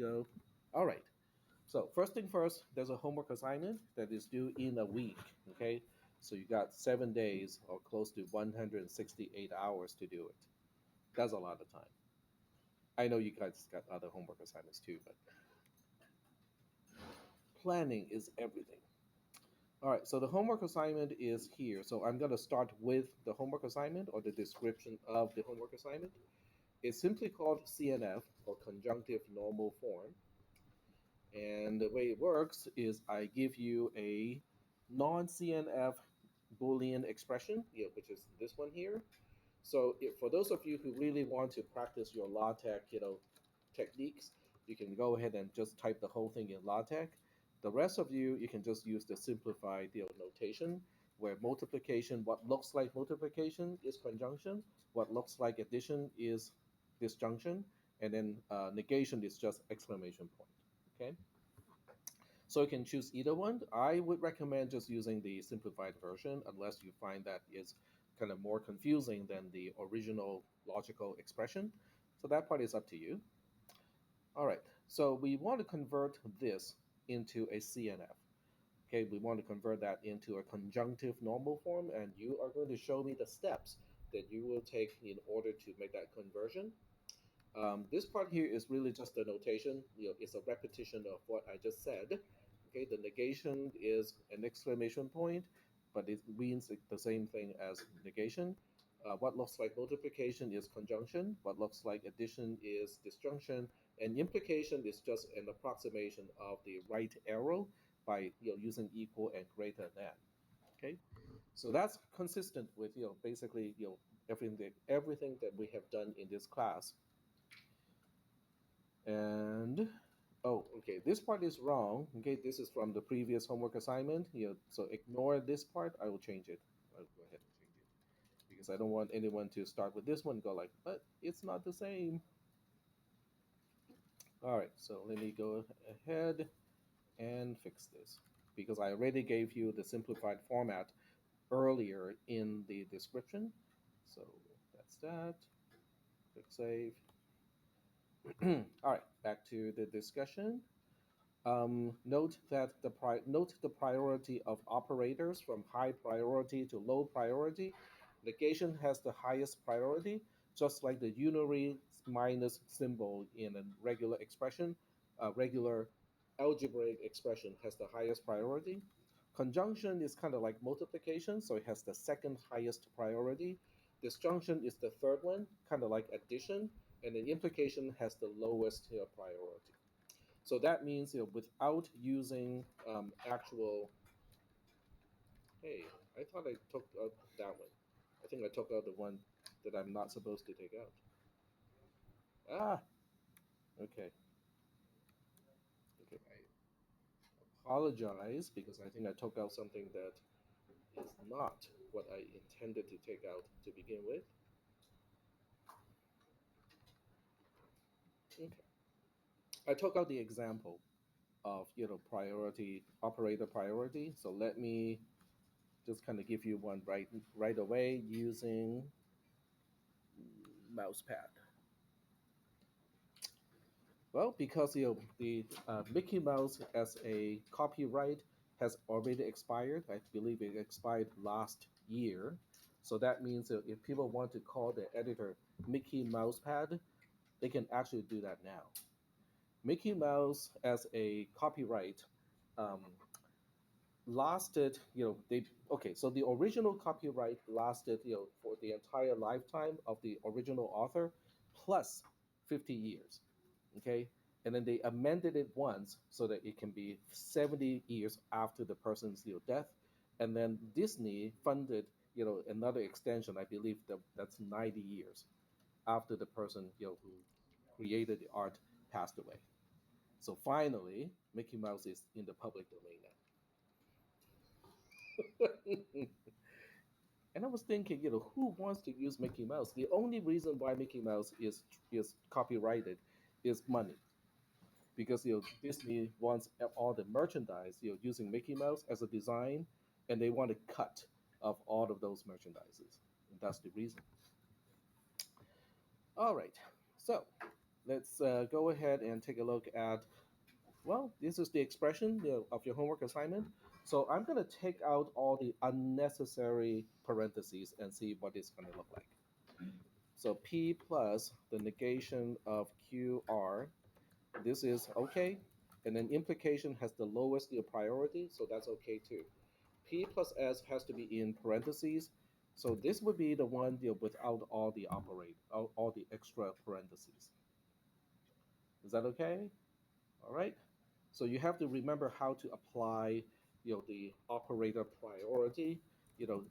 go. All right. So first thing first, there's a homework assignment that is due in a week. Okay. So you got 7 days or close to 168 hours to do it. That's a lot of time. I know you guys got other homework assignments too, but planning is everything. All right, so the homework assignment is here. So I'm going to start with the homework assignment or the description of the homework assignment. It's simply called CNF or conjunctive normal form. And the way it works is I give you a non-CNF Boolean expression, which is this one here. So for those of you who really want to practice your LaTeX, techniques, you can go ahead and just type the whole thing in LaTeX. The rest of you can just use the simplified notation, where multiplication, what looks like multiplication is conjunction, what looks like addition is disjunction, and then negation is just exclamation point. Okay, so you can choose either one. I would recommend just using the simplified version, unless you find that is kind of more confusing than the original logical expression. So that part is up to you. All right, so we want to convert this into a CNF. Okay, we want to convert that into a conjunctive normal form, and you are going to show me the steps that you will take in order to make that conversion. This part here is really just a notation. It's a repetition of what I just said. Okay, the negation is an exclamation point, but it means the same thing as negation. What looks like multiplication is conjunction. What looks like addition is disjunction, and implication is just an approximation of the right arrow by using equal and greater than. Okay, so that's consistent with basically everything that we have done in this class. And oh, okay, this part is wrong. Okay, this is from the previous homework assignment. So ignore this part. I will change it. I'll go ahead and change it because I don't want anyone to start with this one and go like, but it's not the same. All right, so let me go ahead and fix this because I already gave you the simplified format earlier in the description. So that's that. Click save. All right, back to the discussion. Note the priority of operators from high priority to low priority. Negation has the highest priority, just like the unary minus symbol in a regular expression. A regular algebraic expression has the highest priority. Conjunction is kind of like multiplication, so it has the second highest priority. Disjunction is the third one, kind of like addition, and then implication has the lowest priority. So that means without using actual. Hey, I thought I took out that one. I think I took out the one that I'm not supposed to take out. Ah, okay, okay. I apologize because I think I took out something that is not what I intended to take out to begin with. Okay, I took out the example of priority operator priority. So let me just kind of give you one right away using mouse pad. Well, because the Mickey Mouse as a copyright has already expired. I believe it expired last year. So that means that if people want to call the editor Mickey Mouse Pad, they can actually do that now. Mickey Mouse as a copyright um, lasted, they okay. So the original copyright lasted, for the entire lifetime of the original author, plus 50 years. Okay, and then they amended it once so that it can be 70 years after the person's death, and then Disney funded another extension. I believe that's 90 years after the person who created the art passed away. So finally, Mickey Mouse is in the public domain now. And I was thinking, who wants to use Mickey Mouse? The only reason why Mickey Mouse is copyrighted is money, because Disney wants all the merchandise using Mickey Mouse as a design, and they want a cut of all of those merchandises. And that's the reason. All right, so let's go ahead and take a look at, well, this is the expression, of your homework assignment. So I'm going to take out all the unnecessary parentheses and see what it's going to look like. So P plus the negation of QR, this is okay. And then implication has the lowest priority, so that's okay too. P plus S has to be in parentheses. So this would be the one, without all the all the extra parentheses. Is that okay? All right. So you have to remember how to apply, the operator priority. You know,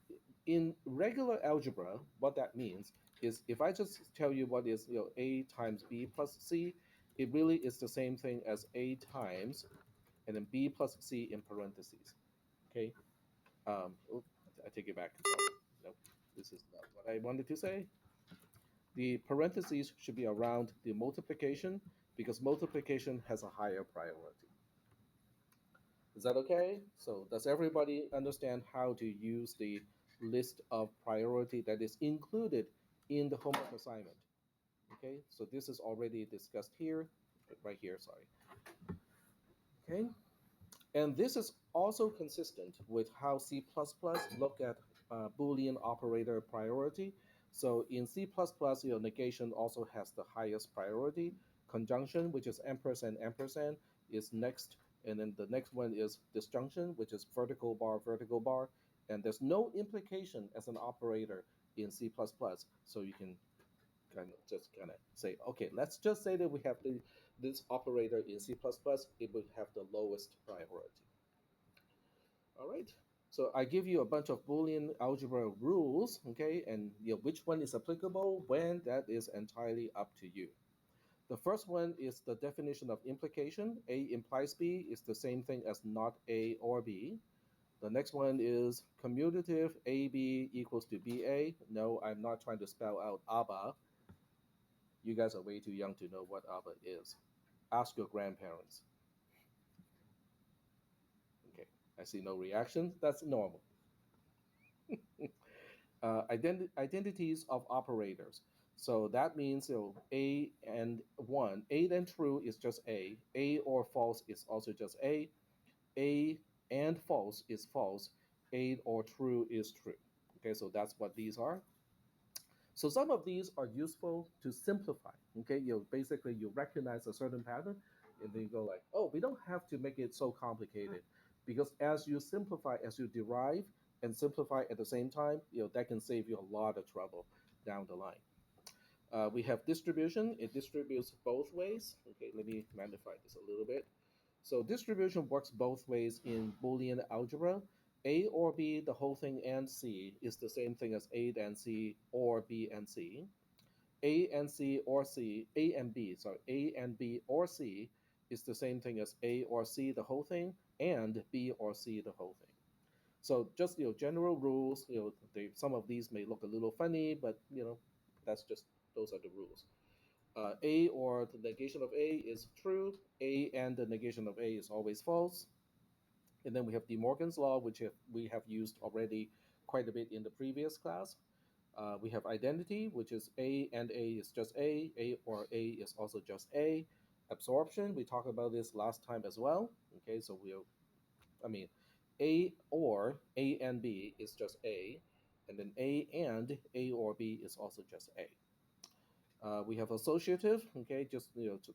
in regular algebra, what that means is if I just tell you what is, A times B plus C, it really is the same thing as A times and then B plus C in parentheses. Okay. Oop, I take it back. Sorry. Nope. This is not what I wanted to say. The parentheses should be around the multiplication because multiplication has a higher priority. Is that okay? So does everybody understand how to use the list of priority that is included in the homework assignment? Okay, so this is already discussed here, right here, sorry. Okay, and this is also consistent with how C++ look at Boolean operator priority. So in C++, negation also has the highest priority. Conjunction, which is ampersand ampersand, is next. And then the next one is disjunction, which is vertical bar, vertical bar. And there's no implication as an operator in C++. So you can kind of say, okay, let's just say that we have this operator in C++, it would have the lowest priority. All right. So I give you a bunch of Boolean algebra rules, okay, and which one is applicable when, that is entirely up to you. The first one is the definition of implication. A implies B is the same thing as not A or B. The next one is commutative AB equals to BA. No, I'm not trying to spell out ABBA. You guys are way too young to know what ABBA is. Ask your grandparents. Okay, I see no reaction. That's normal. Identities of operators. So that means, A and 1. A and true is just A. A or false is also just A. A and false is false. A or true is true. Okay, so that's what these are. So some of these are useful to simplify. Okay, basically you recognize a certain pattern, and then you go like, oh, we don't have to make it so complicated, because as you simplify, as you derive and simplify at the same time, that can save you a lot of trouble down the line. We have distribution. It distributes both ways. Okay, let me magnify this a little bit. So distribution works both ways in Boolean algebra. A or B, the whole thing, and C is the same thing as A and C or B and C. A and C or C, A and B, sorry, A and B or C is the same thing as A or C, the whole thing, and B or C, the whole thing. So just, general rules. Some of these may look a little funny, but that's just, those are the rules. A or the negation of A is true. A and the negation of A is always false. And then we have De Morgan's law, which we have used already quite a bit in the previous class. We have identity, which is A and A is just A or A is also just A. Absorption, we talked about this last time as well. Okay, so I mean, A or A and B is just A, and then A and A or B is also just A. We have associative, okay, just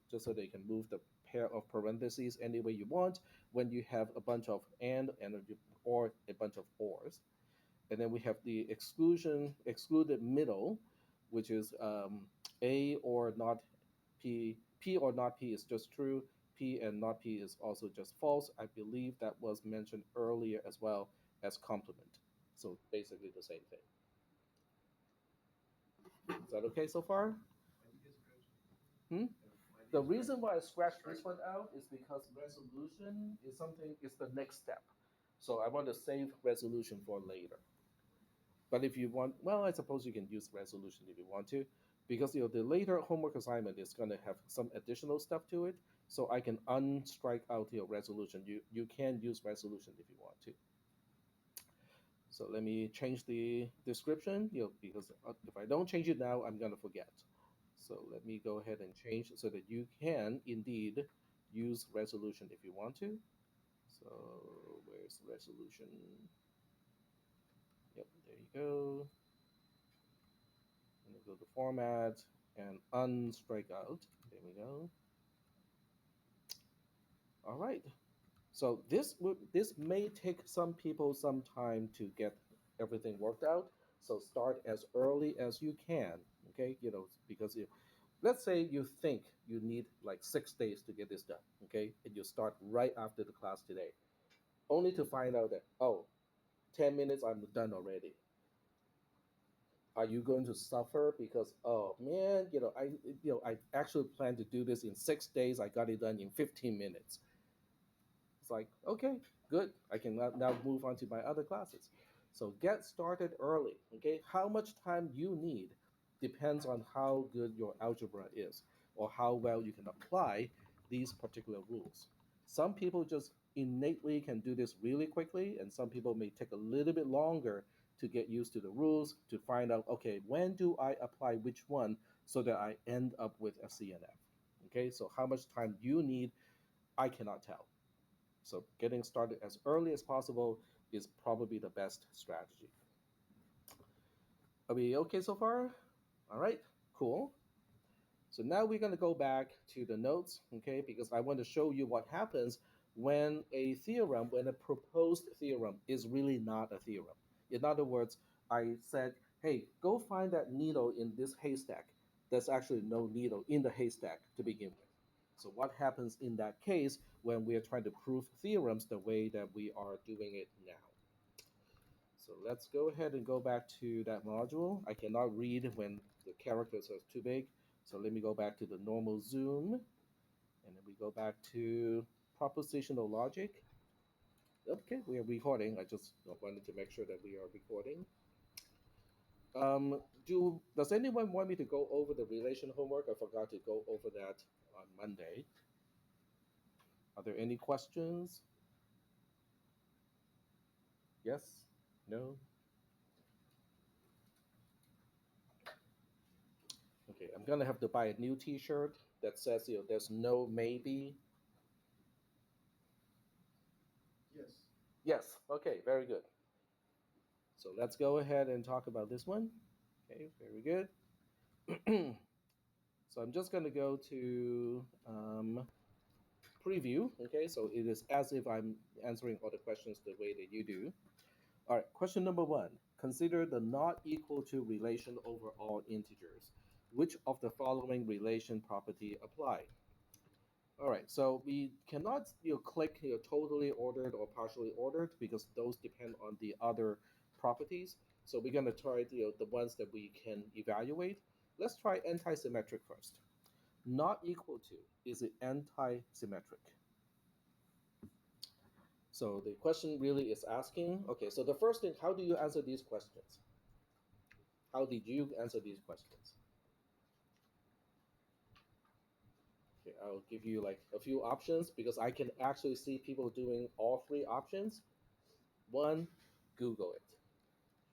just so they can move the pair of parentheses any way you want when you have a bunch of and or a bunch of ors. And then we have the excluded middle, which is A or not P. P or not P is just true. P and not P is also just false. I believe that was mentioned earlier as well as complement. So basically the same thing. Is that okay so far? Hmm? The reason why I scratched this one out is because resolution is something, is the next step. So I want to save resolution for later. But if you want, well, I suppose you can use resolution if you want to, because the later homework assignment is going to have some additional stuff to it. So I can unstrike out your resolution. You can use resolution if you want to. So let me change the description, because if I don't change it now, I'm going to forget. So let me go ahead and change so that you can indeed use resolution if you want to. So where's resolution? Yep, there you go. And go to format and unstrike out. There we go. All right. So this may take some people some time to get everything worked out. So start as early as you can. Okay, because if let's say you think you need like 6 days to get this done, okay, and you start right after the class today, only to find out that, oh, 10 minutes I'm done already. Are you going to suffer because, oh man, I actually planned to do this in 6 days, I got it done in 15 minutes. It's like, okay, good. I can now move on to my other classes. So get started early. Okay, how much time you need depends on how good your algebra is or how well you can apply these particular rules. Some people just innately can do this really quickly, and some people may take a little bit longer to get used to the rules to find out, okay, when do I apply which one so that I end up with a CNF. Okay, so how much time you need, I cannot tell. So getting started as early as possible is probably the best strategy. Are we okay so far? All right, cool. So now we're going to go back to the notes, okay, because I want to show you what happens when a proposed theorem is really not a theorem. In other words, I said, hey, go find that needle in this haystack. There's actually no needle in the haystack to begin with. So what happens in that case when we are trying to prove theorems the way that we are doing it now? So let's go ahead and go back to that module. I cannot read when the characters are too big. So let me go back to the normal zoom. And then we go back to propositional logic. Okay, we are recording. I just wanted to make sure that we are recording. Does anyone want me to go over the relation homework? I forgot to go over that on Monday. Are there any questions? Yes? No? Okay, I'm gonna have to buy a new T-shirt that says, there's no maybe. Yes. Okay, very good. So let's go ahead and talk about this one. Okay, very good. So I'm just gonna go to preview. Okay, so it is as if I'm answering all the questions the way that you do. All right, question number one. Consider the not equal to relation over all integers. Which of the following relation property apply? All right, so we cannot click totally ordered or partially ordered because those depend on the other properties. So we're going to try the ones that we can evaluate. Let's try anti-symmetric first. Not equal to, is it anti-symmetric? So the question really is asking, okay, so the first thing, how do you answer these questions? How did you answer these questions? Okay, I'll give you like a few options because I can actually see people doing all three options. One, Google it.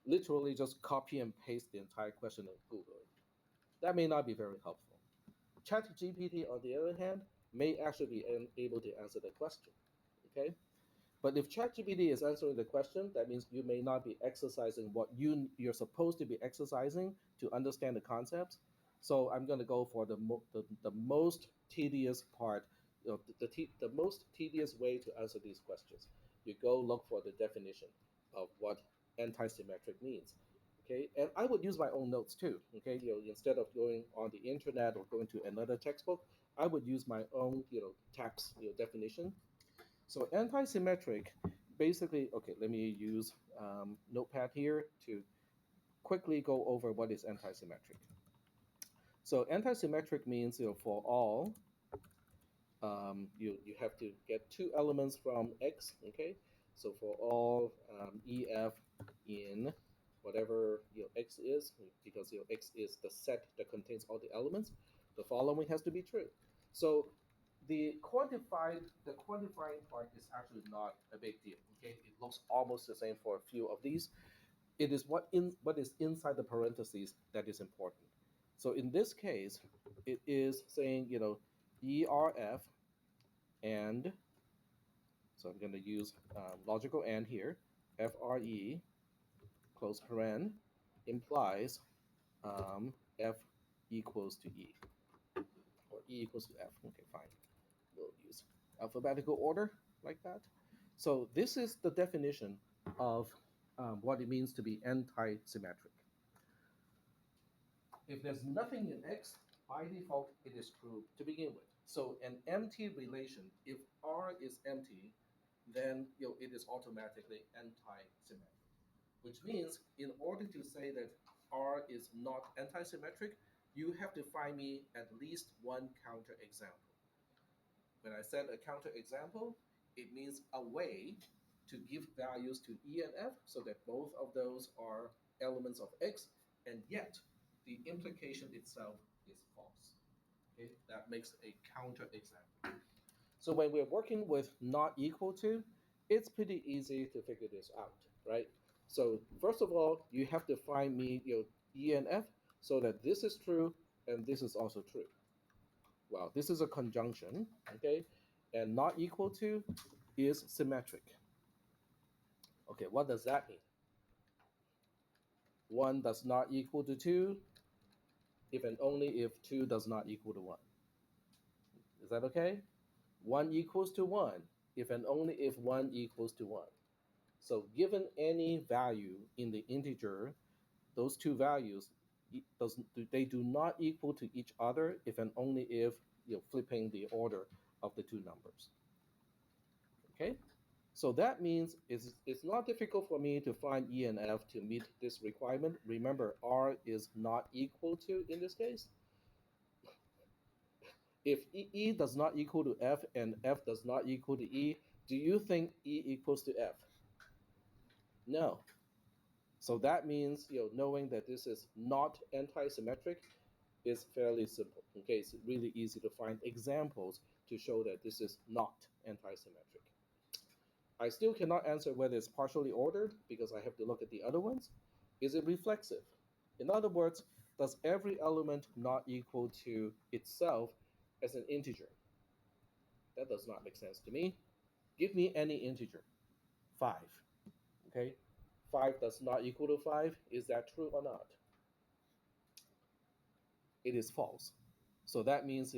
Literally just copy and paste the entire question and Google it. That may not be very helpful. ChatGPT, on the other hand, may actually be able to answer the question. Okay, but if ChatGPT is answering the question, that means you may not be exercising what you're supposed to be exercising to understand the concepts. So I'm going to go for the most tedious part, the most tedious way to answer these questions. You go look for the definition of what anti-symmetric means. Okay, and I would use my own notes too. Okay, instead of going on the internet or going to another textbook, I would use my own text definition. So anti-symmetric, basically, okay, let me use Notepad here to quickly go over what is anti-symmetric. So anti-symmetric means, for all, you have to get two elements from X, okay? So for all EF in whatever X is, because X is the set that contains all the elements, the following has to be true. So the quantifying part is actually not a big deal. Okay, it looks almost the same for a few of these. It is what is inside the parentheses that is important. So in this case, it is saying, ERF and, so I'm going to use logical and here, FRE, close paren, implies F equals to E, or E equals to F. Okay, fine. We'll use alphabetical order like that. So this is the definition of what it means to be anti-symmetric. If there's nothing in X, by default, it is true to begin with. So an empty relation, if R is empty, then it is automatically anti-symmetric. Which means in order to say that R is not anti-symmetric, you have to find me at least one counterexample. When I said a counterexample, it means a way to give values to E and F so that both of those are elements of X, and yet the implication itself is false. Okay, that makes a counterexample. So when we're working with not equal to, it's pretty easy to figure this out, right? So first of all, you have to find me E and F so that this is true and this is also true. Well, this is a conjunction, okay? And not equal to is symmetric. Okay, what does that mean? 1 does not equal to 2 if and only if 2 does not equal to 1. Is that okay? 1 equals to 1 if and only if 1 equals to 1. So given any value in the integer, those two values they do not equal to each other if and only if flipping the order of the two numbers. Okay, so that means it's not difficult for me to find E and F to meet this requirement. Remember, R is not equal to in this case. If E does not equal to F and F does not equal to E, do you think E equals to F? No. So that means knowing that this is not anti-symmetric is fairly simple. Okay, it's really easy to find examples to show that this is not anti-symmetric. I still cannot answer whether it's partially ordered because I have to look at the other ones. Is it reflexive? In other words, does every element not equal to itself as an integer? That does not make sense to me. Give me any integer. 5. Okay? 5 does not equal to 5. Is that true or not? It is false. So that means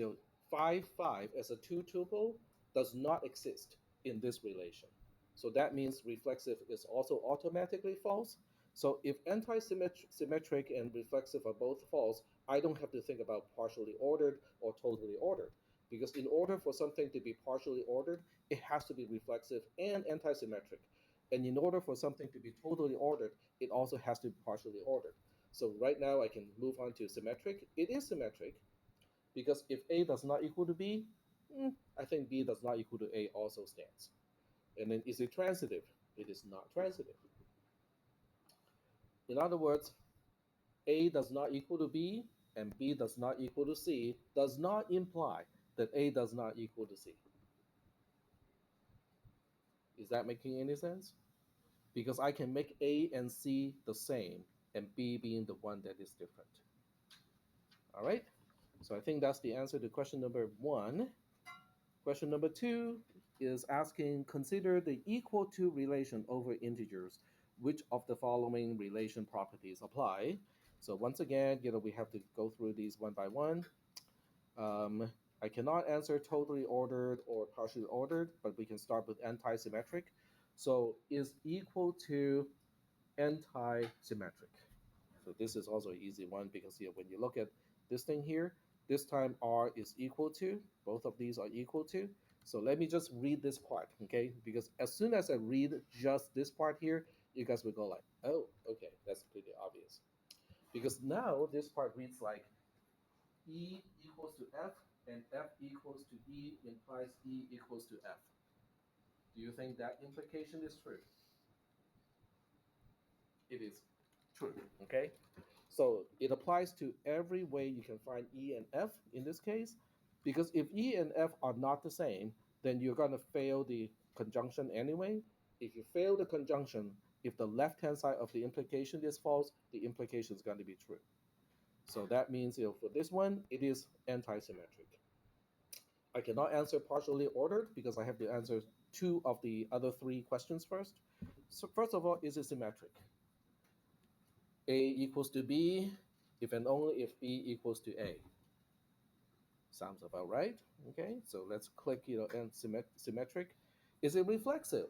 5, 5 as a two tuple does not exist in this relation. So that means reflexive is also automatically false. So if anti-symmetric and reflexive are both false, I don't have to think about partially ordered or totally ordered. Because in order for something to be partially ordered, it has to be reflexive and anti-symmetric. And in order for something to be totally ordered, it also has to be partially ordered. So right now I can move on to symmetric. It is symmetric because if A does not equal to B, I think B does not equal to A also stands. And then is it transitive? It is not transitive. In other words, A does not equal to B and B does not equal to C does not imply that A does not equal to C. Is that making any sense? Because I can make A and C the same and B being the one that is different. All right? So I think that's the answer to question number 1. Question number 2 is asking, consider the equal to relation over integers. Which of the following relation properties apply? So once again, we have to go through these one by one. I cannot answer totally ordered or partially ordered, but we can start with anti-symmetric. So is equal to anti-symmetric. So this is also an easy one because when you look at this thing here, this time R is equal to, both of these are equal to. So let me just read this part, okay? Because as soon as I read just this part here, you guys will go like, oh, okay, that's pretty obvious. Because now this part reads like E equals to F and F equals to E implies E equals to F. Do you think that implication is true? It is true, okay? So it applies to every way you can find E and F in this case, because if E and F are not the same, then you're going to fail the conjunction anyway. If you fail the conjunction, if the left-hand side of the implication is false, the implication is going to be true. So that means for this one, it is anti-symmetric. I cannot answer partially ordered because I have to answer two of the other three questions first. So first of all, is it symmetric? A equals to B if and only if B equals to A. Sounds about right. Okay, so let's click, and symmetric. Is it reflexive?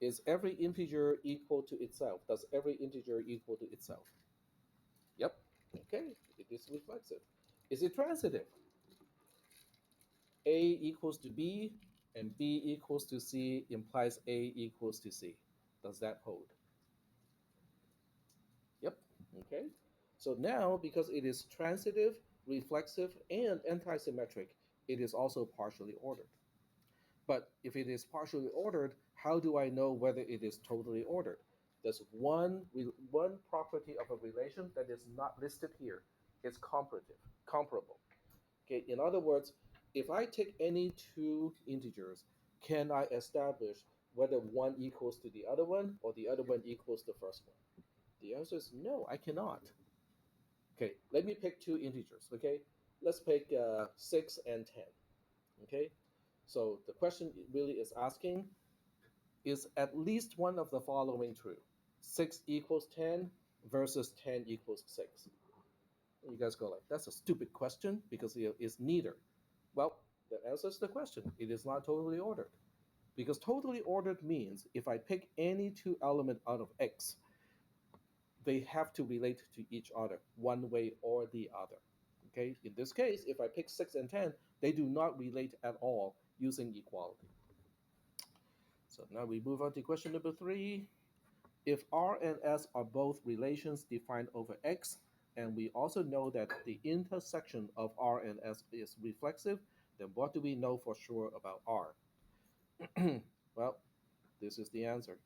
Is every integer equal to itself? Does every integer equal to itself? Yep. Okay, it is reflexive. Is it transitive? A equals to B and B equals to C implies A equals to C. Does that hold? Yep. Okay. So now, because it is transitive, reflexive, and antisymmetric, it is also partially ordered. But if it is partially ordered, how do I know whether it is totally ordered? There's one property of a relation that is not listed here. It's comparative, comparable. Okay, in other words, if I take any two integers, can I establish whether one equals to the other one or the other one equals the first one? The answer is no, I cannot. Okay, let me pick two integers. Okay, let's pick 6 and 10. Okay, so the question really is asking, is at least one of the following true? 6 equals 10 versus 10 equals 6. You guys go like, that's a stupid question because it's neither. Well, that answers the question. It is not totally ordered. Because totally ordered means if I pick any two element out of X, they have to relate to each other one way or the other. Okay, in this case, if I pick 6 and 10, they do not relate at all using equality. So now we move on to question number 3. If R and S are both relations defined over X, and we also know that the intersection of R and S is reflexive, then what do we know for sure about R? Well, this is the answer.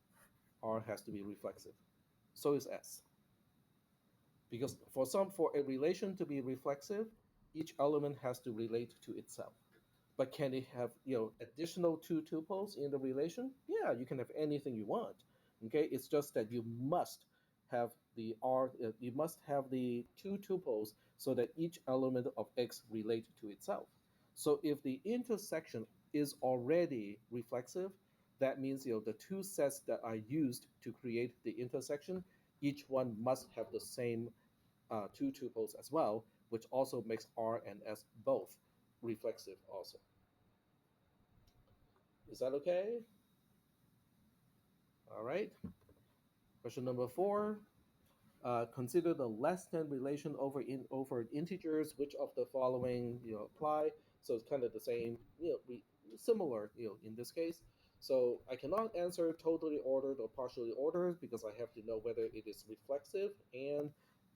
R has to be reflexive. So is S. Because for a relation to be reflexive, each element has to relate to itself. But can it have additional two tuples in the relation? Yeah, you can have anything you want. Okay, it's just that you must have the two tuples so that each element of X relate to itself. So if the intersection is already reflexive, that means the two sets that are used to create the intersection, each one must have the same two tuples as well, which also makes R and S both reflexive also. Is that okay? All right. Question number 4. Consider the less than relation over integers. Which of the following apply? So it's kind of the same, similar in this case. So I cannot answer totally ordered or partially ordered because I have to know whether it is reflexive and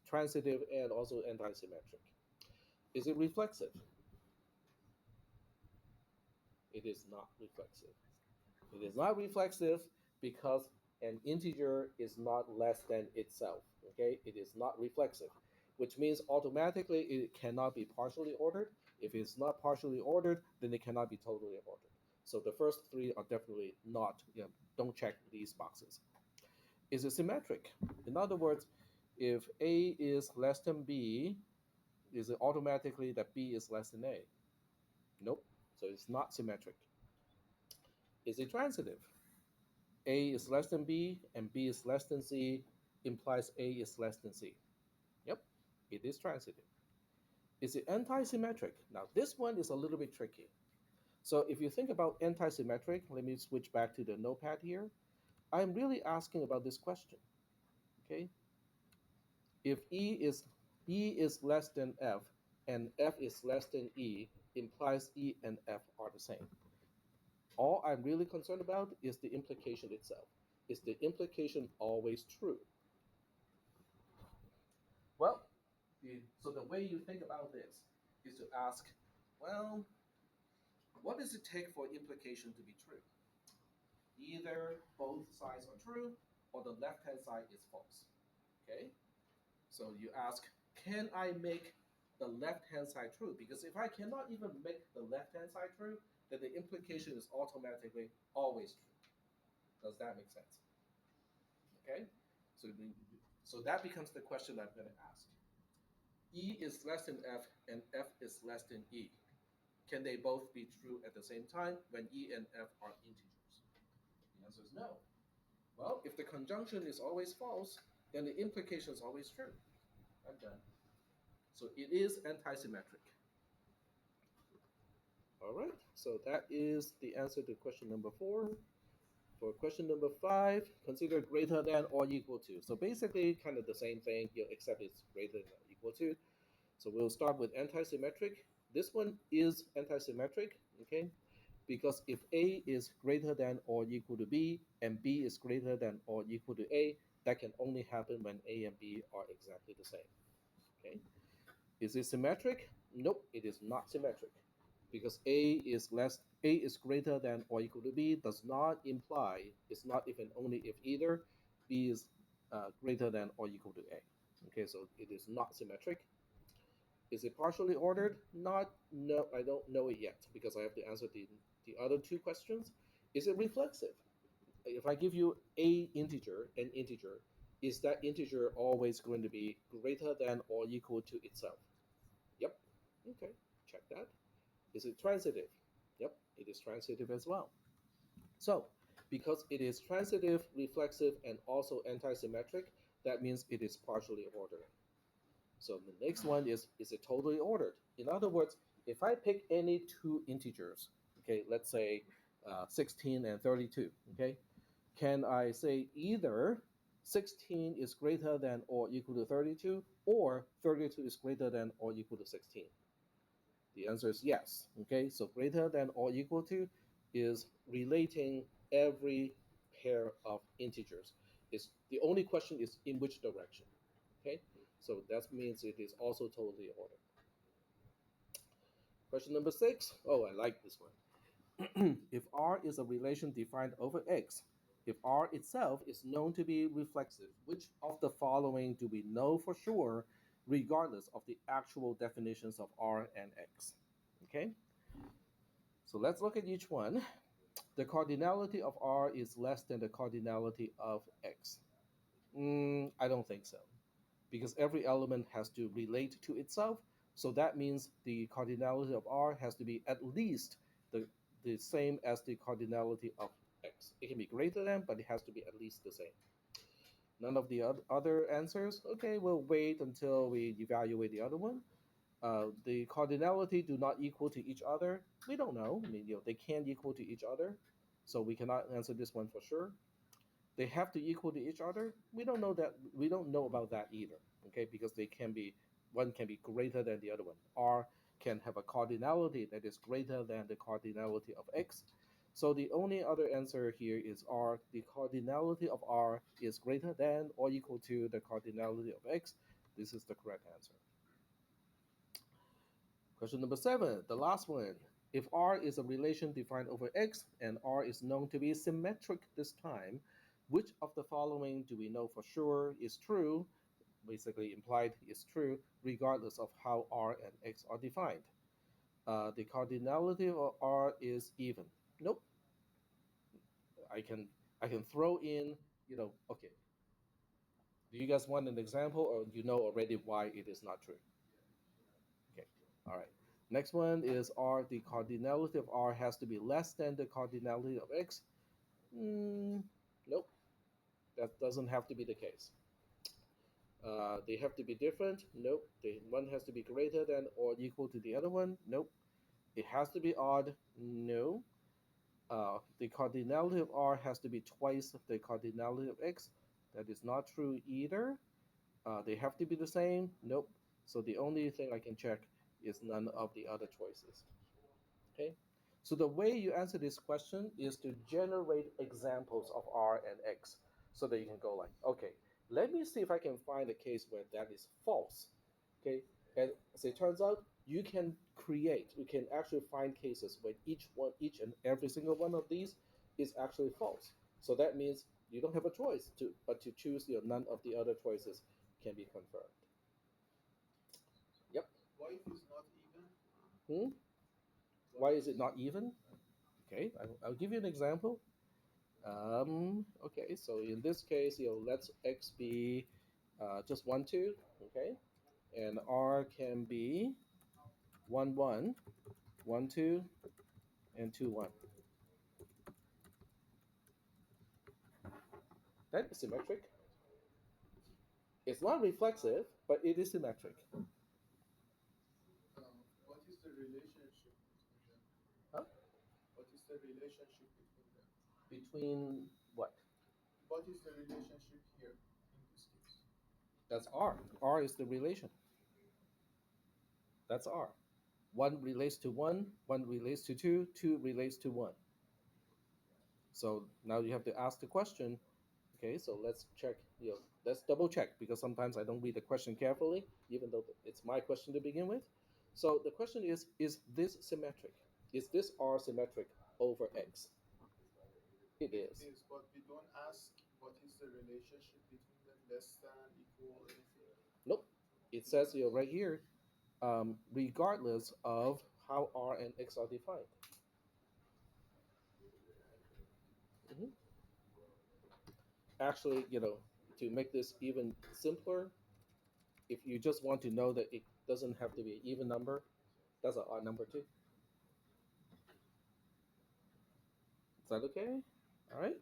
transitive and also antisymmetric. Is it reflexive? It is not reflexive. It is not reflexive because an integer is not less than itself. Okay, it is not reflexive, which means automatically it cannot be partially ordered. If it's not partially ordered, then it cannot be totally ordered. So the first three are definitely not. Don't check these boxes. Is it symmetric? In other words, if A is less than B, is it automatically that B is less than A? Nope. So it's not symmetric. Is it transitive? A is less than B and B is less than C implies A is less than C. Yep, it is transitive. Is it anti-symmetric? Now, this one is a little bit tricky. So if you think about anti-symmetric, let me switch back to the notepad here. I'm really asking about this question. Okay, if E is less than F and F is less than E, implies E and F are the same. All I'm really concerned about is the implication itself. Is the implication always true? Well, so the way you think about this is to ask, well, what does it take for implication to be true? Either both sides are true or the left hand side is false. Okay? So you ask, can I make the left hand side true? Because if I cannot even make the left hand side true, then the implication is automatically always true. Does that make sense? Okay? So, so that becomes the question I'm going to ask. E is less than F and F is less than E. Can they both be true at the same time when E and F are integers? The answer is no. Well, if the conjunction is always false, then the implication is always true. I'm done. So it is antisymmetric. All right, so that is the answer to question number 4. For question number 5, consider greater than or equal to. So basically, kind of the same thing, except it's greater than or equal to. So we'll start with antisymmetric. This one is antisymmetric, okay? Because if A is greater than or equal to B and B is greater than or equal to A, that can only happen when A and B are exactly the same, okay? Is it symmetric? Nope, it is not symmetric because A is greater than or equal to B does not imply it's not if and only if either B is greater than or equal to A. Okay, so it is not symmetric. Is it partially ordered? Not no, I don't know it yet because I have to answer the other two questions. Is it reflexive? If I give you an integer, is that integer always going to be greater than or equal to itself? Yep. Okay, check that. Is it transitive? Yep, it is transitive as well. So, because it is transitive, reflexive, and also antisymmetric, that means it is partially ordered. So the next one is it totally ordered? In other words, if I pick any two integers, okay, let's say 16 and 32, okay, can I say either 16 is greater than or equal to 32 or 32 is greater than or equal to 16? The answer is yes. Okay, so greater than or equal to is relating every pair of integers. Is the only question is in which direction. Okay, so that means it is also totally ordered. Question number 6. Oh, I like this one. If R is a relation defined over X, if R itself is known to be reflexive, which of the following do we know for sure, regardless of the actual definitions of R and X? Okay, so let's look at each one. The cardinality of R is less than the cardinality of X. I don't think so, because every element has to relate to itself. So that means the cardinality of R has to be at least the, the same as the cardinality of X. It can be greater than, but it has to be at least the same. None of the other answers? Okay, we'll wait until we evaluate the other one. The cardinality do not equal to each other. We don't know. I mean, they can equal to each other, so we cannot answer this one for sure. They have to equal to each other. We don't know that. We don't know about that either. Okay, because they can be one can be greater than the other one. R can have a cardinality that is greater than the cardinality of X. So the only other answer here is R. The cardinality of R is greater than or equal to the cardinality of X. This is the correct answer. Question number 7, the last one. If R is a relation defined over X and R is known to be symmetric this time, which of the following do we know for sure is true, basically implied is true, regardless of how R and X are defined? The cardinality of R is even. Nope. I can I can throw in, okay. Do you guys want an example or you know already why it is not true? Okay. All right. Next one is R. The cardinality of R has to be less than the cardinality of X. Nope. That doesn't have to be the case. They have to be different. Nope. One has to be greater than or equal to the other one. Nope. It has to be odd. No. The cardinality of R has to be twice the cardinality of X. That is not true either. They have to be the same. Nope. So the only thing I can check is none of the other choices. Okay. So the way you answer this question is to generate examples of R and X so that you can go like, okay, let me see if I can find a case where that is false. Okay. And as it turns out, you can actually find cases where each and every single one of these is actually false. So that means you don't have a choice but to choose, none of the other choices can be confirmed. Yep. Hmm? Why is it not even? Okay, I'll give you an example. Okay, so in this case, let's x be just 1, 2, okay? and R can be 1, 1, 1, 2, and 2, 1. That is symmetric. It's not reflexive, but it is symmetric. Huh? Between what? That's R. R is the relation. That's R. One relates to one relates to two relates to one. So now you have to ask the question. Okay, so let's check. Let's double check because sometimes I don't read the question carefully, even though it's my question to begin with. So the question is this symmetric? Is this R symmetric over X? It is. Nope. It says right here, regardless of how R and X are defined. Mhm. Actually, to make this even simpler, if you just want to know that it doesn't have to be an even number, that's an odd number too. Is that okay? All right.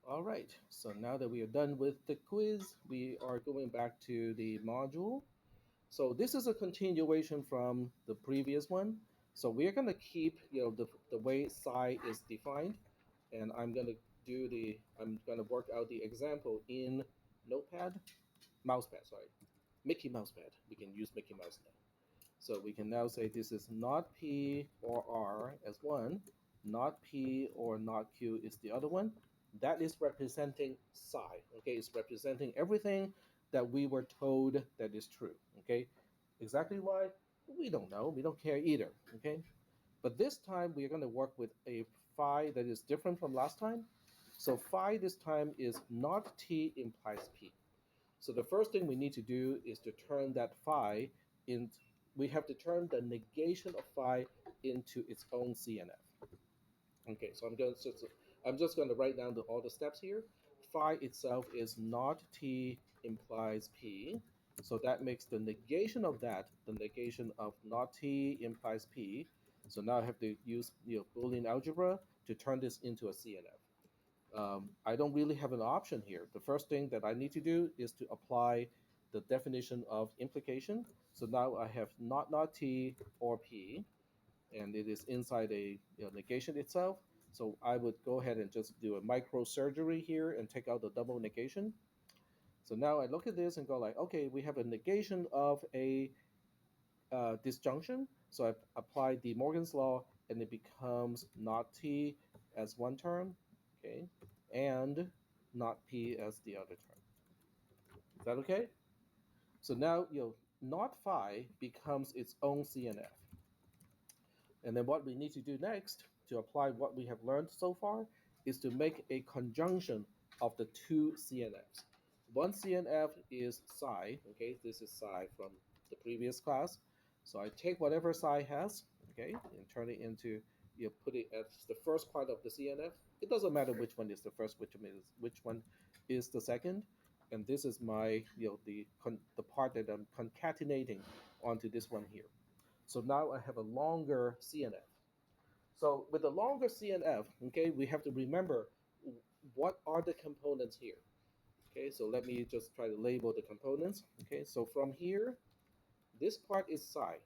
All right. So now that we are done with the quiz, we are going back to the module. So this is a continuation from the previous one. So we're going to keep, the way psi is defined, and I'm going to work out the example in Notepad, Mousepad, sorry, Mickey Mousepad. We can use Mickey Mouse now. So we can now say this is not P or R as one, not P or not Q is the other one. That is representing psi. Okay, it's representing everything that we were told that is true. Okay, exactly why? We don't know. We don't care either. Okay, but this time we are going to work with a phi that is different from last time. So phi this time is not T implies P. So the first thing we need to do is to turn that phi in. We have to turn the negation of phi into its own CNF. Okay, so I'm just going to write down all the steps here. Phi itself is not T implies P. So that makes the negation of that the negation of not T implies P. So now I have to use Boolean algebra to turn this into a CNF. I don't really have an option here. The first thing that I need to do is to apply the definition of implication. So now I have not T or P, and it is inside a negation itself. So I would go ahead and just do a microsurgery here and take out the double negation. So now I look at this and go like, okay, we have a negation of a disjunction. So I apply De Morgan's law, and it becomes not T as one term, okay, and not P as the other term. Is that okay? So now not phi becomes its own CNF. And then what we need to do next to apply what we have learned so far is to make a conjunction of the two CNFs. One CNF is psi, okay, this is psi from the previous class. So I take whatever psi has, okay, and turn it into, put it as the first part of the CNF. It doesn't matter which one is the first, which one is the second. And this is my, the part that I'm concatenating onto this one here. So now I have a longer CNF. So with the longer CNF, okay, we have to remember what are the components here. Okay, so let me just try to label the components. Okay, so from here, this part is psi,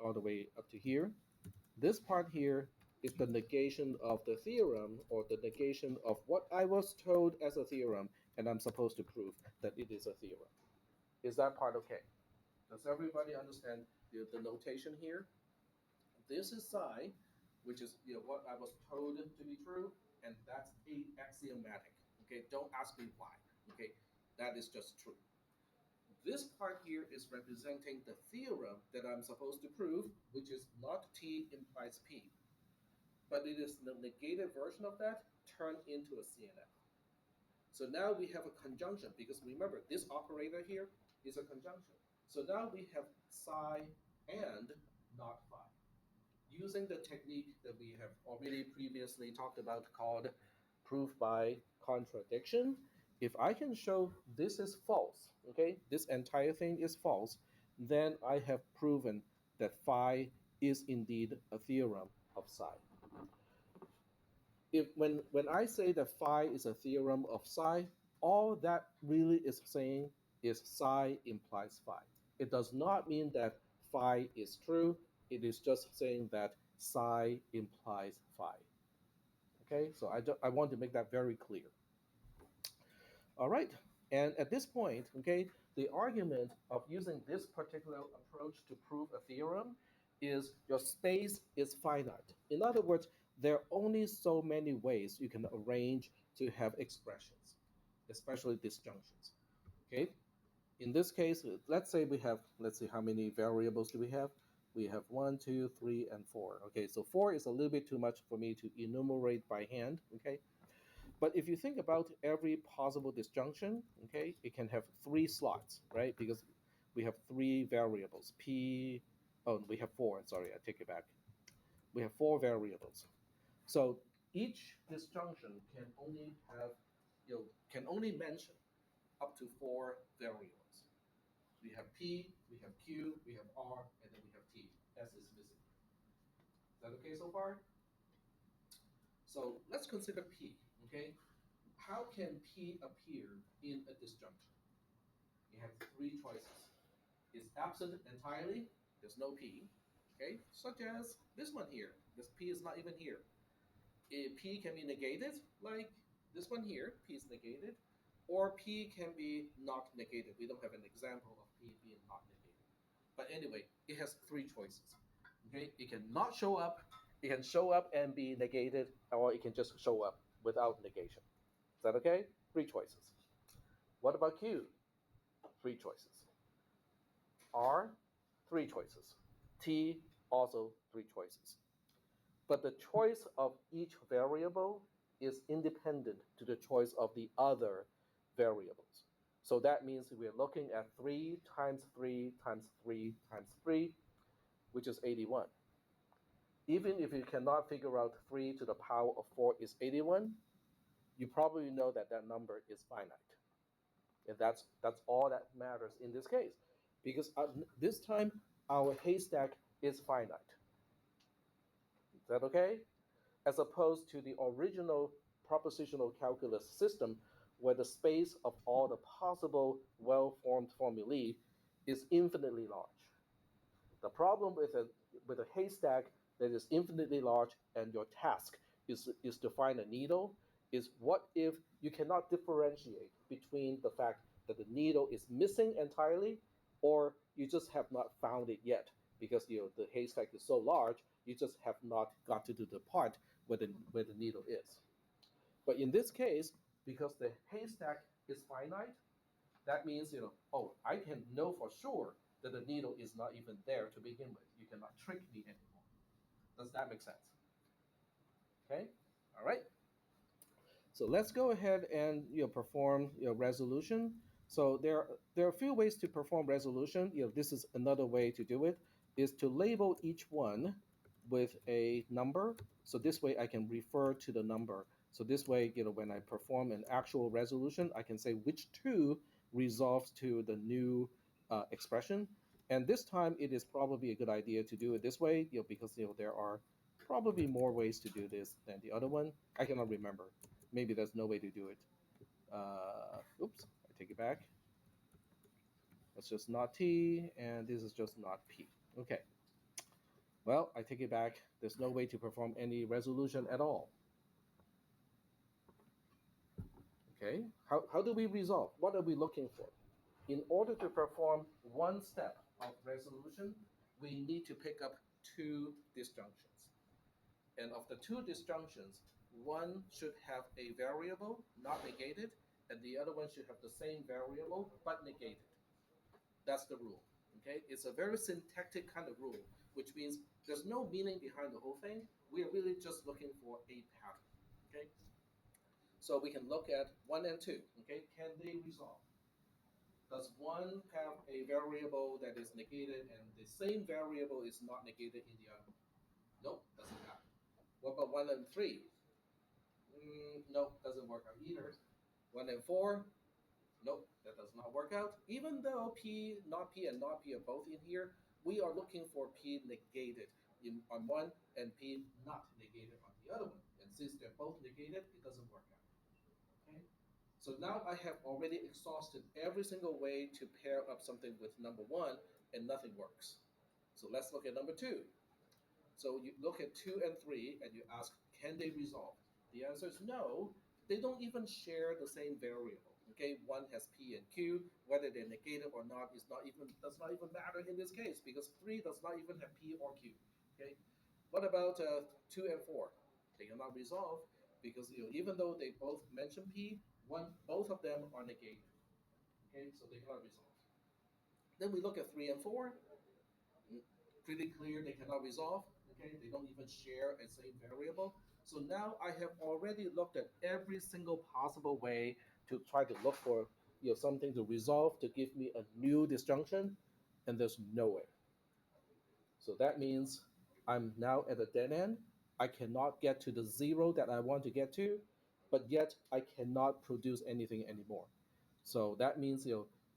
all the way up to here. This part here is the negation of the theorem, or the negation of what I was told as a theorem, and I'm supposed to prove that it is a theorem. Is that part okay? Does everybody understand the notation here? This is psi, which is what I was told to be true, and that's axiomatic. Okay, don't ask me why. Okay, that is just true. This part here is representing the theorem that I'm supposed to prove, which is not T implies P, but it is the negated version of that turned into a CNF. So now we have a conjunction because remember this operator here is a conjunction. So now we have psi and not phi, using the technique that we have already previously talked about called proof by contradiction. If I can show this is false, okay, this entire thing is false, then I have proven that phi is indeed a theorem of psi. If when I say that phi is a theorem of psi, all that really is saying is psi implies phi. It does not mean that phi is true. It is just saying that psi implies phi. Okay, so I want to make that very clear. All right, and at this point, okay, the argument of using this particular approach to prove a theorem is your space is finite. In other words, there are only so many ways you can arrange to have expressions, especially disjunctions. Okay, in this case, let's say we have, let's see how many variables do we have? We have one, two, three, and four. Okay, so four is a little bit too much for me to enumerate by hand. Okay, but if you think about every possible disjunction, okay, it can have three slots, right? Because we have three variables. Oh, we have four. Sorry, I take it back. We have four variables. So each disjunction can only have, can only mention up to four variables. We have P, we have Q, we have R, and then we have T. S is missing. Is that okay so far? So let's consider P, okay? How can P appear in a disjunction? You have three choices. It's absent entirely, there's no P, okay? Such as this one here. This P is not even here. P can be negated, like this one here, P is negated, or P can be not negated. We don't have an example of P being not negated. But anyway, it has three choices. Okay, it can not show up, it can show up and be negated, or it can just show up without negation. Is that okay? Three choices. What about Q? Three choices. R, three choices. T, also three choices. But the choice of each variable is independent to the choice of the other variables. So that means we're looking at 3 times 3 times 3 times 3, which is 81. Even if you cannot figure out 3 to the power of 4 is 81, you probably know that that number is finite. And that's all that matters in this case, because this time our haystack is finite. Is that okay? As opposed to the original propositional calculus system, where the space of all the possible well-formed formulae is infinitely large. The problem with a haystack that is infinitely large and your task is to find a needle is, what if you cannot differentiate between the fact that the needle is missing entirely, or you just have not found it yet because the haystack is so large, you just have not got to the part where the needle is. But in this case, because the haystack is finite, that means, oh, I can know for sure that the needle is not even there to begin with. You cannot trick me anymore. Does that make sense? Okay. All right. So let's go ahead and perform resolution. So there are a few ways to perform resolution. This is another way to do it, is to label each one with a number. So this way I can refer to the number. So this way, when I perform an actual resolution, I can say which two resolves to the new expression. And this time it is probably a good idea to do it this way, because there are probably more ways to do this than the other one. I cannot remember. Maybe there's no way to do it. Oops, I take it back. That's just not T, and this is just not P. Okay. Well, I take it back. There's no way to perform any resolution at all. Okay. How do we resolve? What are we looking for? In order to perform one step of resolution, we need to pick up two disjunctions. And of the two disjunctions, one should have a variable not negated, and the other one should have the same variable but negated. That's the rule. Okay, it's a very syntactic kind of rule, which means there's no meaning behind the whole thing. We are really just looking for a pattern. Okay, so we can look at one and two. Okay, can they resolve? Does one have a variable that is negated and the same variable is not negated in the other? Nope, doesn't happen. What about one and three? No, doesn't work out either. 1 and 4, nope, that does not work out. Even though P and not P are both in here, we are looking for P negated on one and P not negated on the other one. And since they're both negated, it doesn't work out. Okay? So now I have already exhausted every single way to pair up something with number one, and nothing works. So let's look at number two. So you look at two and three and you ask, can they resolve? The answer is no. They don't even share the same variable. Okay, one has p and q. Whether they're negated or not is not even does not even matter in this case because three does not even have p or q. Okay, what about two and four? They cannot resolve because even though they both mention p, both of them are negated. Okay, so they cannot resolve. Then we look at three and four. Pretty clear they cannot resolve. Okay, they don't even share a same variable. So now I have already looked at every single possible way to try to look for something to resolve to give me a new disjunction, and there's no way. So that means I'm now at a dead end. I cannot get to the zero that I want to get to, but yet I cannot produce anything anymore. So that means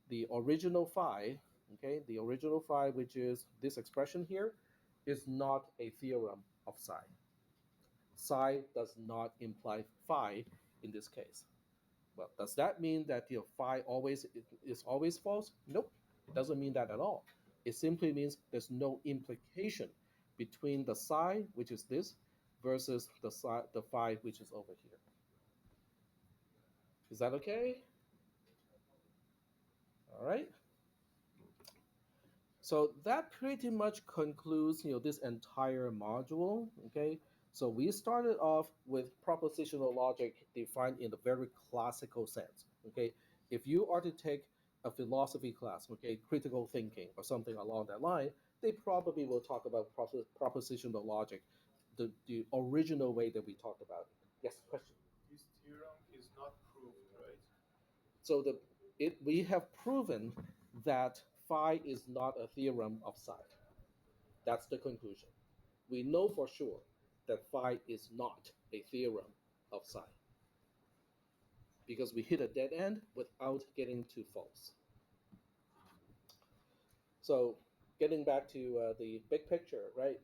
the original phi, okay, the original phi, which is this expression here, is not a theorem of psi. Psi does not imply phi in this case. Well, does that mean that phi always is always false? Nope, it doesn't mean that at all. It simply means there's no implication between the psi, which is this, versus the phi, which is over here. Is that okay? All right. So that pretty much concludes this entire module. Okay. So we started off with propositional logic defined in the very classical sense. Okay. If you are to take a philosophy class, okay, critical thinking or something along that line, they probably will talk about propositional logic, the original way that we talked about it. Yes, question. This theorem is not proved, right? So we have proven that phi is not a theorem of psi. That's the conclusion. We know for sure that phi is not a theorem of psi because we hit a dead end without getting to false. So getting back to the big picture, right?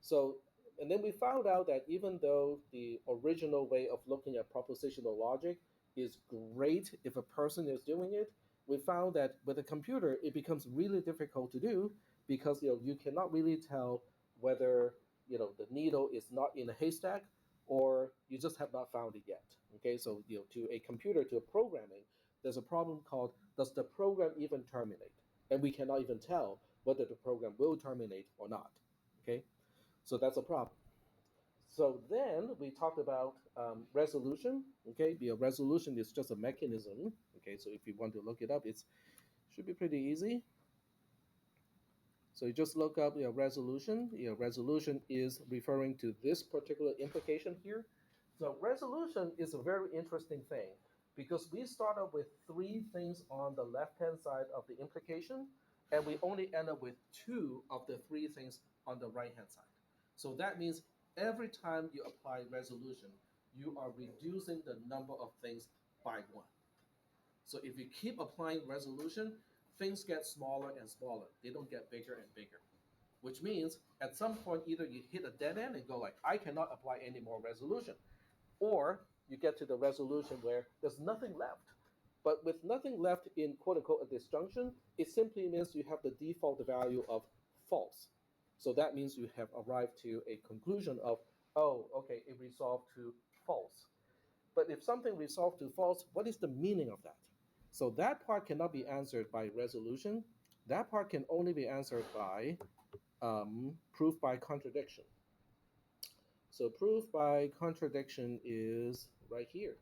So, and then we found out that even though the original way of looking at propositional logic is great if a person is doing it, we found that with a computer it becomes really difficult to do because you cannot really tell whether the needle is not in a haystack or you just have not found it yet. Okay, so to a computer to a programming, there's a problem called does the program even terminate? And we cannot even tell whether the program will terminate or not. Okay, so that's a problem. So then we talked about resolution. Okay, the resolution is just a mechanism. Okay, so if you want to look it up, it should be pretty easy. So you just look up resolution. Resolution is referring to this particular implication here. So resolution is a very interesting thing because we start up with three things on the left-hand side of the implication, and we only end up with two of the three things on the right-hand side. So that means every time you apply resolution, you are reducing the number of things by one. So if you keep applying resolution, things get smaller and smaller. They don't get bigger and bigger. Which means at some point either you hit a dead end and go like, I cannot apply any more resolution, or you get to the resolution where there's nothing left. But with nothing left in quote unquote a disjunction, it simply means you have the default value of false. So that means you have arrived to a conclusion of, oh, okay, it resolved to false. But if something resolved to false, what is the meaning of that? So that part cannot be answered by resolution. That part can only be answered by proof by contradiction. So proof by contradiction is right here.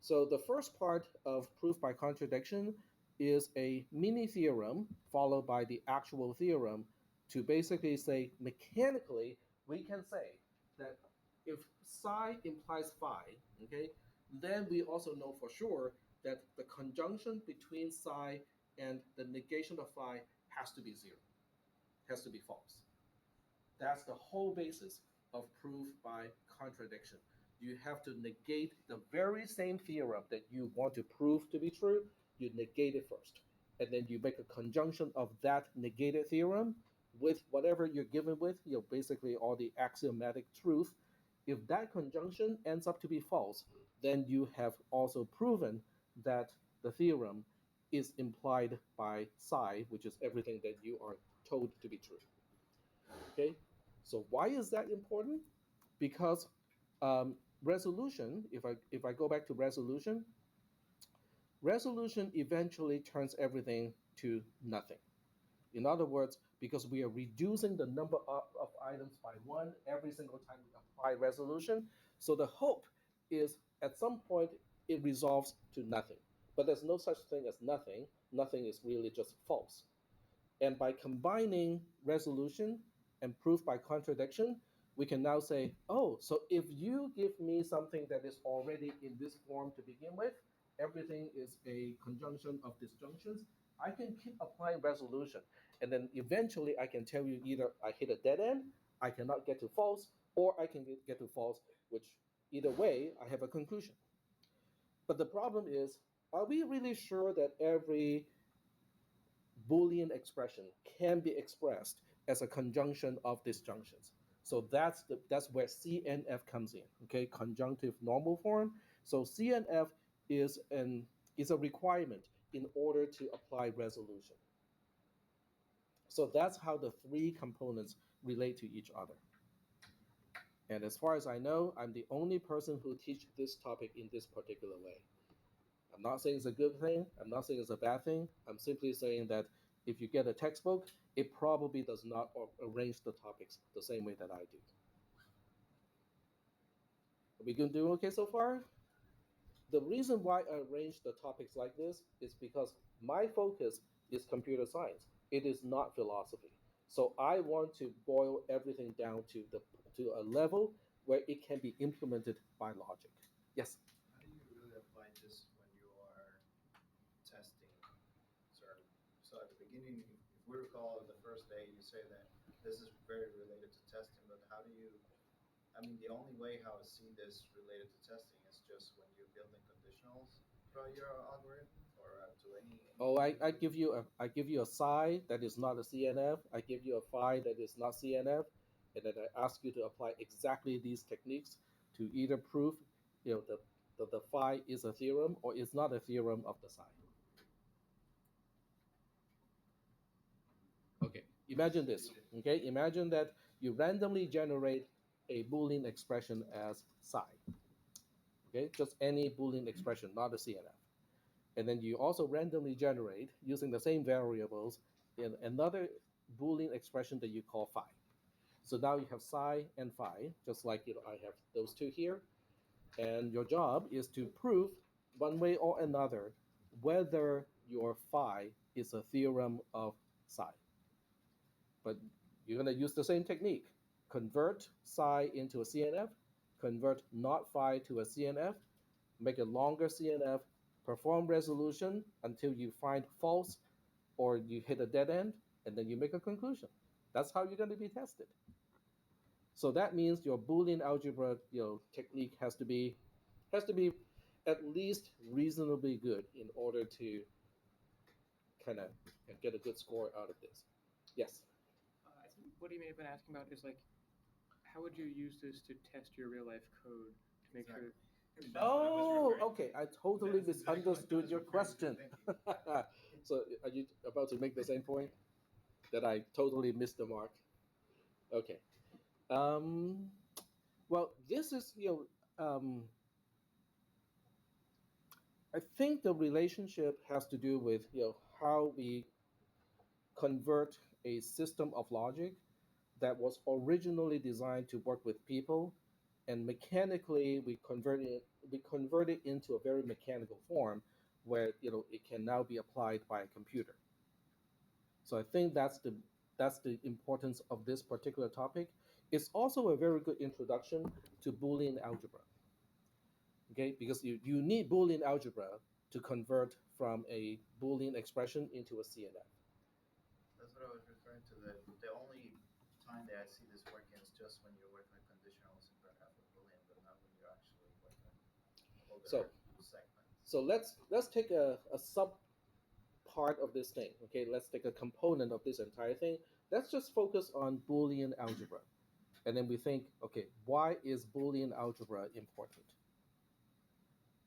So the first part of proof by contradiction is a mini theorem followed by the actual theorem to basically say mechanically we can say that if psi implies phi, okay, then we also know for sure that the conjunction between psi and the negation of phi has to be zero, has to be false. That's the whole basis of proof by contradiction. you have to negate the very same theorem that you want to prove to be true. You negate it first, and then you make a conjunction of that negated theorem with whatever you're given with, basically all the axiomatic truth. If that conjunction ends up to be false, then you have also proven that the theorem is implied by psi, which is everything that you are told to be true. Okay, so why is that important? Because resolution, if I go back to resolution, resolution eventually turns everything to nothing. In other words, because we are reducing the number of items by one every single time we apply resolution, so the hope is at some point it resolves to nothing. But there's no such thing as nothing. Nothing is really just false. And by combining resolution and proof by contradiction, we can now say, oh, so if you give me something that is already in this form to begin with, everything is a conjunction of disjunctions, I can keep applying resolution. And then eventually I can tell you either I hit a dead end, I cannot get to false, or I can get to false, which either way, I have a conclusion. But the problem is, are we really sure that every Boolean expression can be expressed as a conjunction of disjunctions? So that's where CNF comes in. Okay, conjunctive normal form. So CNF is an is a requirement in order to apply resolution. So that's how the three components relate to each other. And as far as I know, I'm the only person who teach this topic in this particular way. I'm not saying it's a good thing. I'm not saying it's a bad thing. I'm simply saying that if you get a textbook, it probably does not arrange the topics the same way that I do. Are we doing okay so far? The reason why I arrange the topics like this is because my focus is computer science. It is not philosophy. So I want to boil everything down to a level where it can be implemented by logic. Yes. How do you really apply this when you are testing? So, so at the beginning, if we recall the first day, you say that this is very related to testing, but how do you, I mean, the only way how I see this related to testing is just when you're building conditionals for your algorithm or to Oh, anything I related. give you a psi that is not a CNF. I give you a phi that is not CNF, and then I ask you to apply exactly these techniques to either prove, the phi is a theorem or is not a theorem of the psi. Okay, imagine this. Okay, imagine that you randomly generate a Boolean expression as psi. Okay, just any Boolean expression, not a CNF. And then you also randomly generate using the same variables in another Boolean expression that you call phi. So now you have psi and phi, just like I have those two here. And your job is to prove one way or another whether your phi is a theorem of psi. But you're going to use the same technique. Convert psi into a CNF, convert not phi to a CNF, make a longer CNF, perform resolution until you find false or you hit a dead end, and then you make a conclusion. That's how you're going to be tested. So that means your Boolean algebra, technique has to be at least reasonably good in order to kind of get a good score out of this. Yes. I think what he may have been asking about is like, how would you use this to test your real life code to make Exactly. sure? That's what I was Oh, referring to. okay. I totally That's exactly what I misunderstood was your referring to. question. Thank you. So, are you about to make the same point that I totally missed the mark? Okay. Um, well, this is, I think the relationship has to do with, how we convert a system of logic that was originally designed to work with people, and mechanically we convert it into a very mechanical form where it can now be applied by a computer. So I think that's the importance of this particular topic. It's also a very good introduction to Boolean algebra. Okay, because you need Boolean algebra to convert from a Boolean expression into a CNF. That's what I was referring to. That the only time that I see this working is just when you're working with conditionals and perhaps with Boolean, but not when you're actually So segments. let's take a sub part of this thing. Okay, let's take a component of this entire thing. Let's just focus on Boolean algebra, and then we think, okay, why is Boolean algebra important?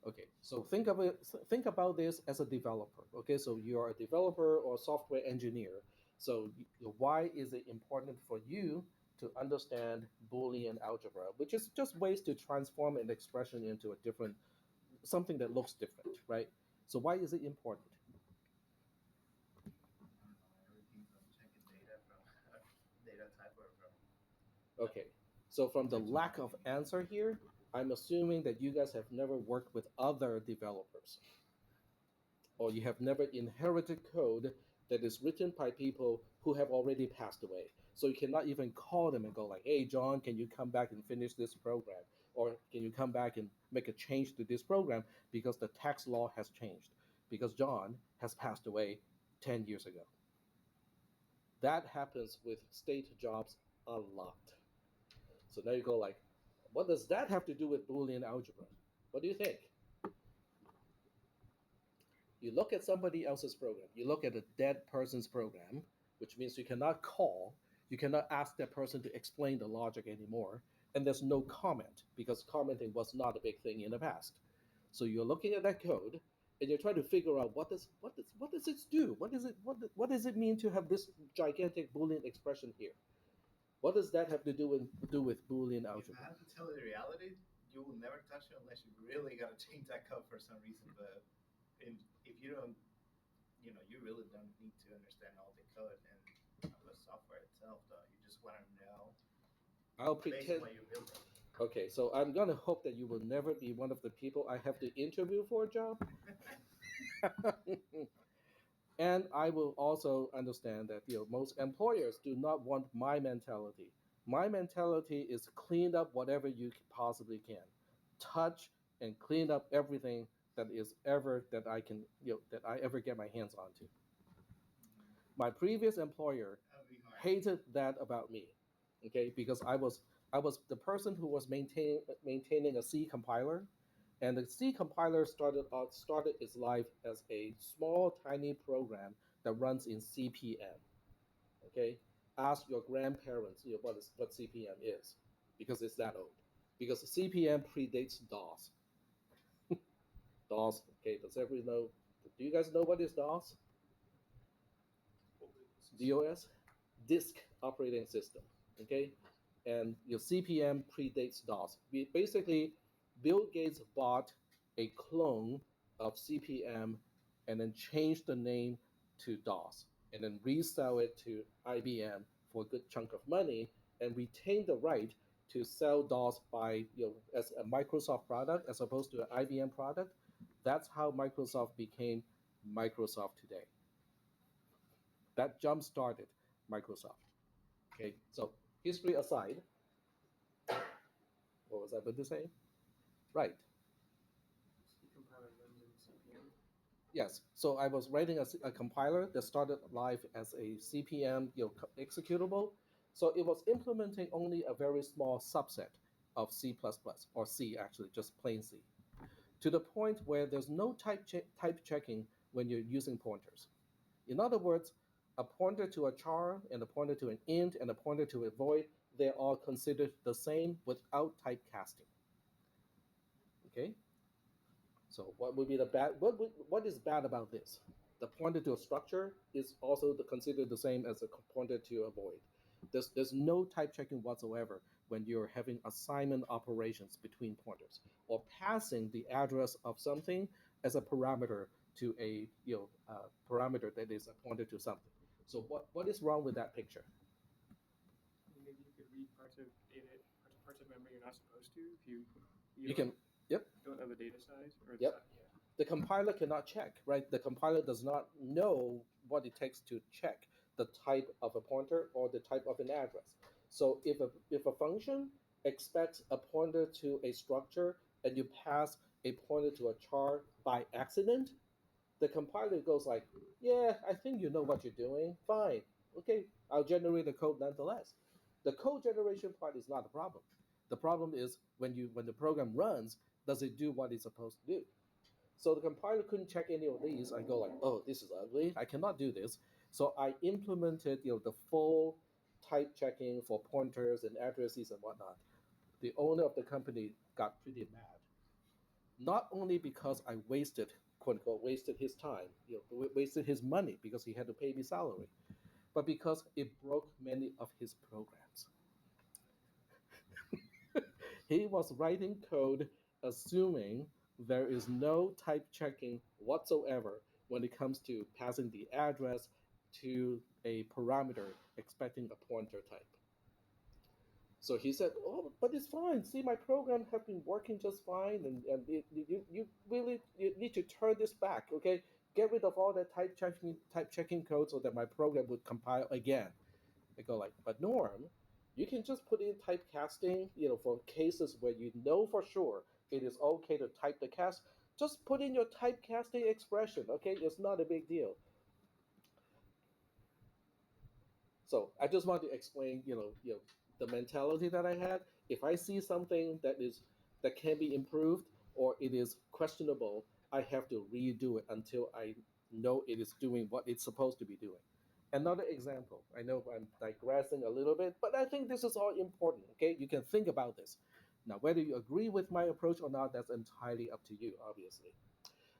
Okay, so think about this as a developer. Okay, so you are a developer or software engineer. So why is it important for you to understand Boolean algebra, which is just ways to transform an expression into a different something that looks different, right? So why is it important? I don't know, everything from checking data from data type or from Okay, so from the lack of answer here, I'm assuming that you guys have never worked with other developers, or you have never inherited code that is written by people who have already passed away. So you cannot even call them and go like, "Hey, John, can you come back and finish this program?" Or can you come back and make a change to this program because the tax law has changed, because John has passed away 10 years ago. That happens with state jobs a lot. So now you go like, what does that have to do with Boolean algebra? What do you think? You look at somebody else's program, you look at a dead person's program, which means you cannot call, you cannot ask that person to explain the logic anymore, and there's no comment because commenting was not a big thing in the past. So you're looking at that code and you're trying to figure out what does it do? What does it mean to have this gigantic Boolean expression here? What does that have to do with Boolean if I algebra? have to tell you the reality, you will never touch it unless you really got to change that code for some reason. But if you don't, you really don't need to understand all the code and the software itself, though. You just want to know I'll based on pretend. what you're building. Okay, so I'm gonna hope that you will never be one of the people I have to interview for a job. And I will also understand that most employers do not want my mentality. My mentality is clean up whatever you possibly can, touch and clean up everything that is ever that I can that I ever get my hands onto. My previous employer That'd be hard. hated that about me, okay, because I was the person who was maintaining a C compiler, and the C compiler started its life as a small tiny program that runs in CPM. Okay, ask your grandparents what CPM is, because it's that old. Because CPM predates DOS. DOS. Okay, does everyone know? Do you guys know what is DOS? DOS, disk operating system. Okay, and your CPM predates DOS. Basically, Bill Gates bought a clone of CPM and then changed the name to DOS, and then resell it to IBM for a good chunk of money, and retained the right to sell DOS by as a Microsoft product as opposed to an IBM product. That's how Microsoft became Microsoft today. That jump started Microsoft. Okay, so history aside, what was I going to say? Right. C compiler runs in CPM. Yes. So I was writing a compiler that started life as a CPM executable. So it was implementing only a very small subset of C++ plus plus, or C actually, just plain C, to the point where there's no type checking when you're using pointers. In other words, a pointer to a char and a pointer to an int and a pointer to a void, they're all considered the same without typecasting. Okay? So what would be the bad? What is bad about this? The pointer to a structure is also considered the same as a pointer to a void. There's no type checking whatsoever when you're having assignment operations between pointers or passing the address of something as a parameter to a parameter that is a pointer to something. So what is wrong with that picture? I mean, maybe you could read parts of data, parts of memory you're not supposed to if you You can. Yep. don't know the data size or the Yep. size. Yeah. The compiler cannot check, right? The compiler does not know what it takes to check the type of a pointer or the type of an address. So if a function expects a pointer to a structure and you pass a pointer to a char by accident, the compiler goes like, "Yeah, I think you know what you're doing. Fine. Okay, I'll generate the code nonetheless." The code generation part is not a problem. The problem is when the program runs, does it do what it's supposed to do? So the compiler couldn't check any of these. I go like, oh, this is ugly. I cannot do this. So I implemented the full type checking for pointers and addresses and whatnot. The owner of the company got pretty mad, not only because I wasted, quote unquote, wasted his time, wasted his money because he had to pay me salary, but because it broke many of his programs. He was writing code assuming there is no type checking whatsoever when it comes to passing the address to a parameter expecting a pointer type. So he said, "Oh, but it's fine. See, my program has been working just fine, and you really you need to turn this back, okay? Get rid of all that type checking code so that my program would compile again." I go like, "But Norm, you can just put in typecasting, for cases where you know for sure it is okay to type the cast. Just put in your typecasting expression, okay? It's not a big deal." So I just want to explain, the mentality that I had. If I see something that can be improved or it is questionable, I have to redo it until I know it is doing what it's supposed to be doing. Another example. I know I'm digressing a little bit, but I think this is all important. Okay, you can think about this. Now, whether you agree with my approach or not, that's entirely up to you, obviously.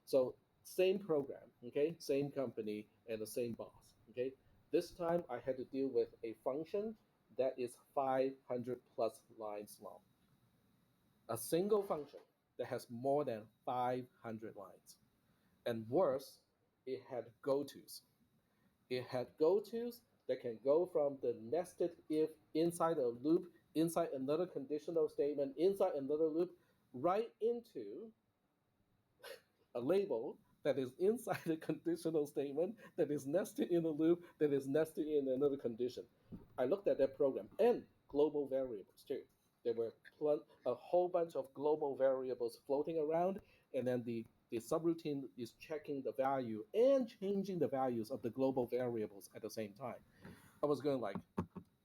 So same program, okay, same company and the same boss, okay. This time I had to deal with a function that is 500 plus lines long. A single function that has more than 500 lines. And worse, it had go-tos. It had go-tos that can go from the nested if inside a loop, inside another conditional statement, inside another loop, right into a label that is inside a conditional statement that is nested in a loop that is nested in another condition. I looked at that program and global variables too. There were a whole bunch of global variables floating around, and then the subroutine is checking the value and changing the values of the global variables at the same time. I was going like,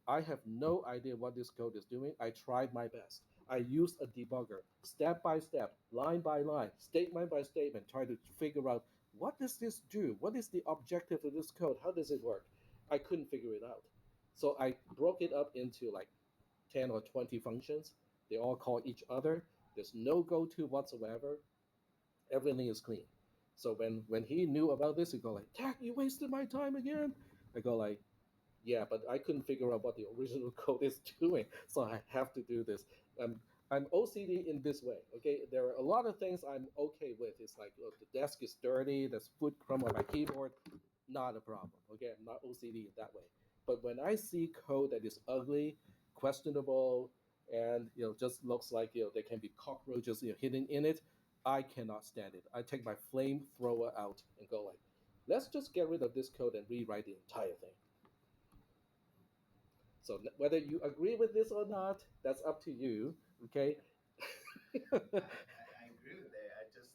I have no idea what this code is doing. I tried my best. I used a debugger, step by step, line by line, statement by statement, trying to figure out what does this do? What is the objective of this code? How does it work? I couldn't figure it out. So I broke it up into like 10 or 20 functions. They all call each other. There's no go-to whatsoever. Everything is clean. So when he knew about this, he go like, "Tack, you wasted my time again." I go like, yeah, but I couldn't figure out what the original code is doing, so I have to do this. I'm OCD in this way. Okay, there are a lot of things I'm okay with. It's like, oh, the desk is dirty, there's food crumb on my keyboard, not a problem. Okay, I'm not OCD in that way. But when I see code that is ugly, questionable, and just looks like there can be cockroaches hidden in it, I cannot stand it. I take my flamethrower out and go like, let's just get rid of this code and rewrite the entire thing. So whether you agree with this or not, that's up to you. Okay. I agree with that. I just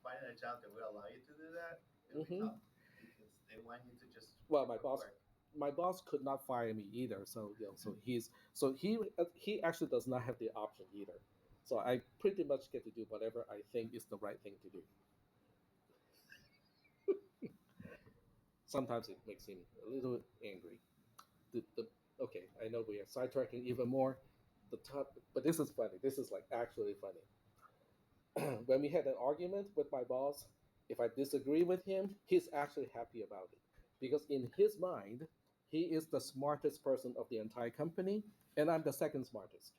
finding a job that will allow you to do that, it'll be Hmm. tough because they want you to just Well, work, work, work. my boss could not fire me either. So he actually does not have the option either. So I pretty much get to do whatever I think is the right thing to do. Sometimes it makes him a little angry. The Okay, I know we are sidetracking even more. The top, but this is funny. This is like actually funny. When we had an argument with my boss, if I disagree with him, he's actually happy about it. Because in his mind, he is the smartest person of the entire company, and I'm the second smartest.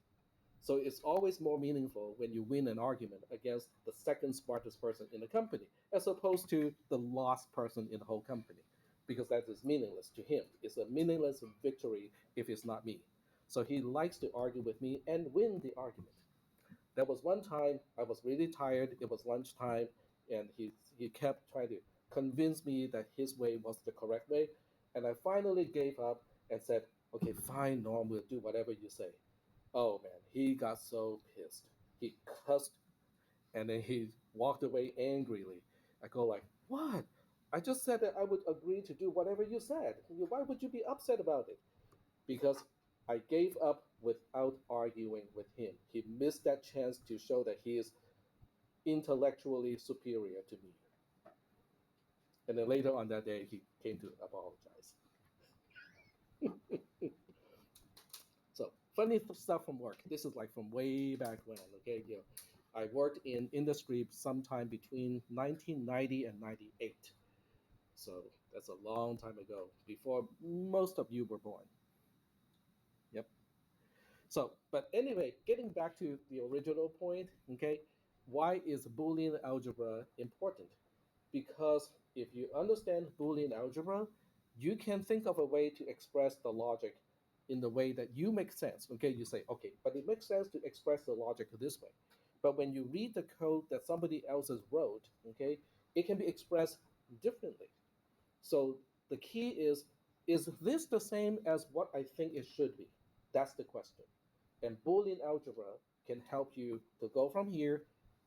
So it's always more meaningful when you win an argument against the second smartest person in the company, as opposed to the last person in the whole company, because that is meaningless to him. It's a meaningless victory if it's not me. So he likes to argue with me and win the argument. There was one time I was really tired. It was lunchtime, and he kept trying to convince me that his way was the correct way. And I finally gave up and said, "Okay, fine, Norm, we'll do whatever you say." Oh man, he got so pissed. He cussed, and then he walked away angrily. I go like, "What? I just said that I would agree to do whatever you said. Why would you be upset about it?" Because I gave up without arguing with him. He missed that chance to show that he is intellectually superior to me. And then later on that day, he came to apologize. So funny stuff from work. This is like from way back when. Okay, I worked in industry sometime between 1990 and 98. So that's a long time ago, before most of you were born. Yep. So, but anyway, getting back to the original point, okay, why is Boolean algebra important? Because if you understand Boolean algebra, you can think of a way to express the logic in the way that you make sense. Okay, you say, okay, but it makes sense to express the logic this way. But when you read the code that somebody else has wrote, okay, it can be expressed differently. So the key is this the same as what I think it should be? That's the question. And Boolean algebra can help you to go from here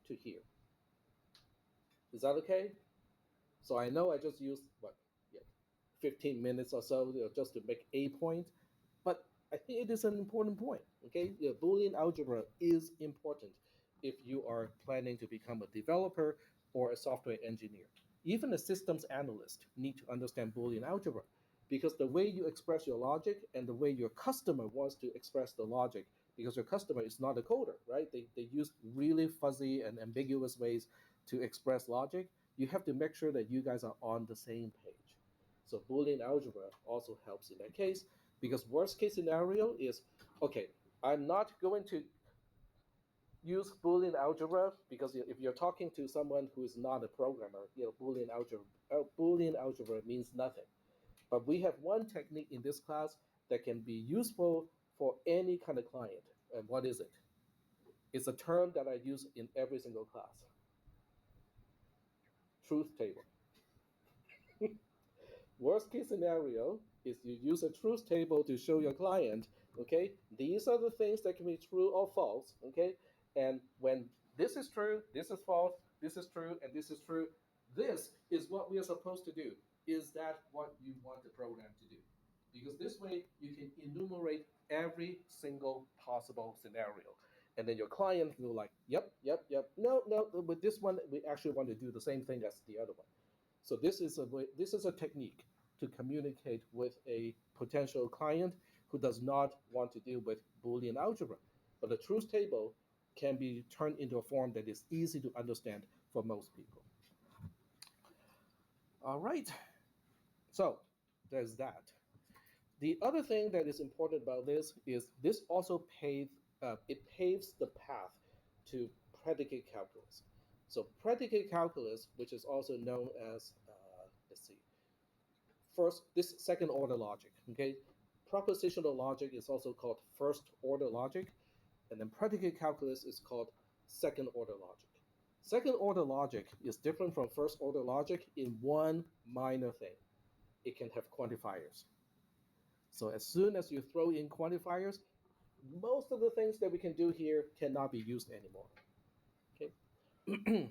to here. Is that okay? So I know I just used what, yeah, 15 minutes or so, just to make a point, but I think it is an important point. Okay, Boolean algebra is important if you are planning to become a developer or a software engineer. Even a systems analyst need to understand Boolean algebra because the way you express your logic and the way your customer wants to express the logic, because your customer is not a coder, right? They use really fuzzy and ambiguous ways to express logic. You have to make sure that you guys are on the same page. So Boolean algebra also helps in that case, because worst case scenario is, okay, I'm not going to use Boolean algebra because if you're talking to someone who is not a programmer, Boolean algebra means nothing. But we have one technique in this class that can be useful for any kind of client. And what is it? It's a term that I use in every single class. Truth table. Worst case scenario is you use a truth table to show your client, okay, these are the things that can be true or false, okay, and when this is true, this is false, this is true, and this is true, this is what we are supposed to do. Is that what you want the program to do? Because this way you can enumerate every single possible scenario. And then your client will like, yep, yep, yep. No, no, with this one, we actually want to do the same thing as the other one. So this is a technique to communicate with a potential client who does not want to deal with Boolean algebra. But the truth table can be turned into a form that is easy to understand for most people. All right. So there's that. The other thing that is important about this is this also paves the path to predicate calculus. So predicate calculus, which is also known as let's see, first this second order logic. Okay, propositional logic is also called first order logic, and then predicate calculus is called second order logic. Second order logic is different from first order logic in one minor thing. It can have quantifiers. So as soon as you throw in quantifiers, most of the things that we can do here cannot be used anymore. Okay.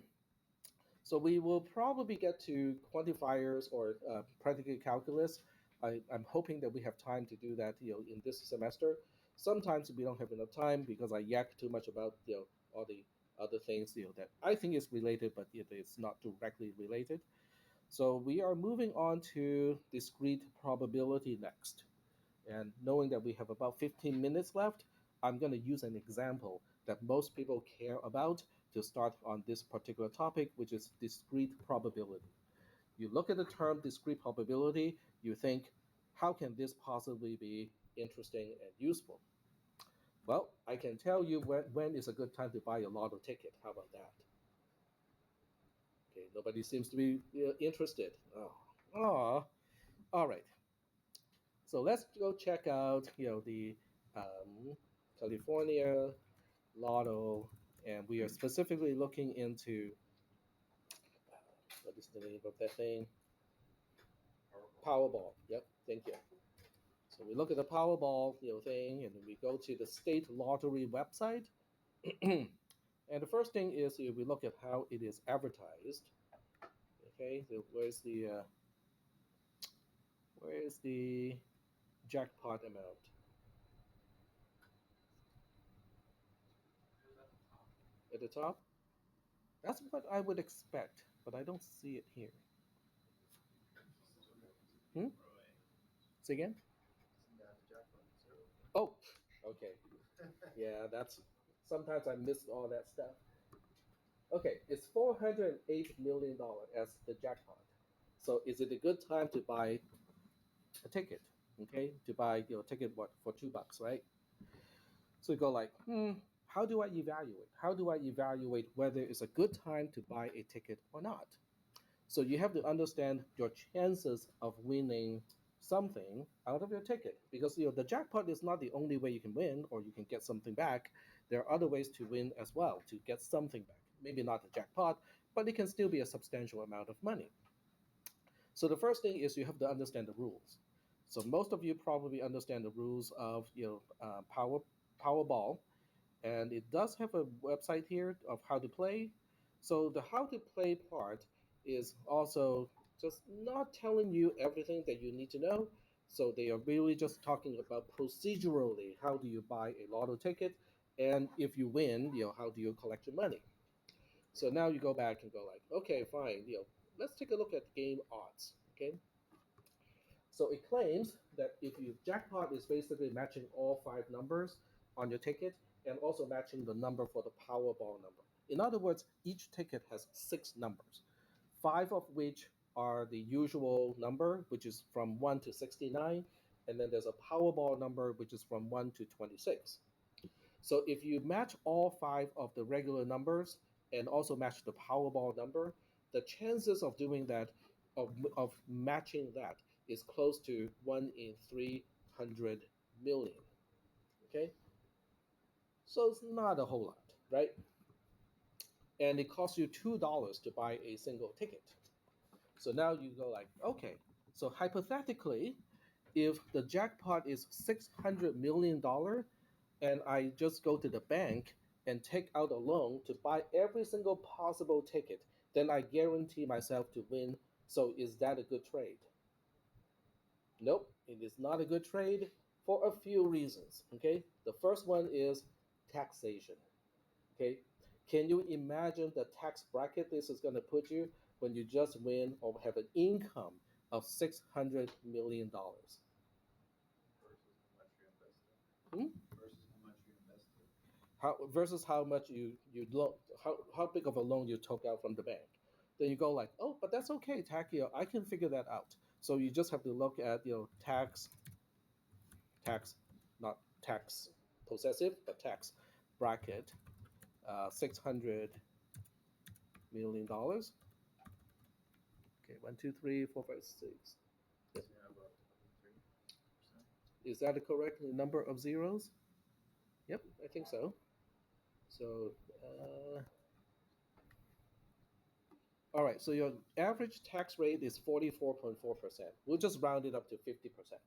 So we will probably get to quantifiers or predicate calculus. I'm hoping that we have time to do that, in this semester. Sometimes we don't have enough time because I yak too much about, all the other things, that I think is related, but it's not directly related. So we are moving on to discrete probability next. And knowing that we have about 15 minutes left, I'm going to use an example that most people care about to start on this particular topic, which is discrete probability. You look at the term discrete probability, you think, how can this possibly be interesting and useful? Well, I can tell you when is a good time to buy a lotto ticket. How about that? Okay, nobody seems to be interested. Oh, all right. So let's go check out, the California Lotto, and we are specifically looking into what is the name of that thing? Powerball. Yep, thank you. So we look at the Powerball, thing, and then we go to the state lottery website. And the first thing is we look at how it is advertised. Okay, so where's the jackpot amount? at the top. That's what I would expect, but I don't see it here. Hmm? Say again? Isn't that the jackpot? Zero. Oh, okay. Yeah, that's sometimes I miss all that stuff. Okay, it's $408 million as the jackpot. So is it a good time to buy a ticket? Okay, to buy your ticket what for $2, right? So you go like, how do I evaluate? How do I evaluate whether it's a good time to buy a ticket or not? So you have to understand your chances of winning something out of your ticket because the jackpot is not the only way you can win or you can get something back. There are other ways to win as well to get something back. Maybe not the jackpot, but it can still be a substantial amount of money. So the first thing is you have to understand the rules. So most of you probably understand the rules of Powerball, and it does have a website here of how to play. So the how to play part is also just not telling you everything that you need to know. So they are really just talking about procedurally how do you buy a lotto ticket, and if you win, how do you collect your money. So now you go back and go like, okay, fine, let's take a look at game odds. Okay, so it claims that if you jackpot is basically matching all five numbers on your ticket and also matching the number for the Powerball number. In other words, each ticket has six numbers, five of which are the usual number, which is from 1 to 69, and then there's a Powerball number, which is from 1 to 26. So if you match all five of the regular numbers and also match the Powerball number, the chances of doing that, of matching that, is close to 1 in 300 million. Okay? So it's not a whole lot, right? And it costs you $2 to buy a single ticket. So now you go like, okay, so hypothetically, if the jackpot is $600 million and I just go to the bank and take out a loan to buy every single possible ticket, then I guarantee myself to win. So is that a good trade? Nope, it is not a good trade for a few reasons. Okay, the first one is taxation. Okay, can you imagine the tax bracket this is going to put you when you just win or have an income of $600 million? Versus how much you invested. Hmm? Versus how much you invested. How versus how much you loan, how big of a loan you took out from the bank. Then you go like, oh, but that's okay, tax. I can figure that out. So you just have to look at tax, not tax possessive, but tax bracket, $600 million. Okay, one, two, three, four, five, six. Yep. So you have about 23%. Is that a correct number of zeros? Yep, I think so. So, all right, so your average tax rate is 44.4%. We'll just round it up to 50%.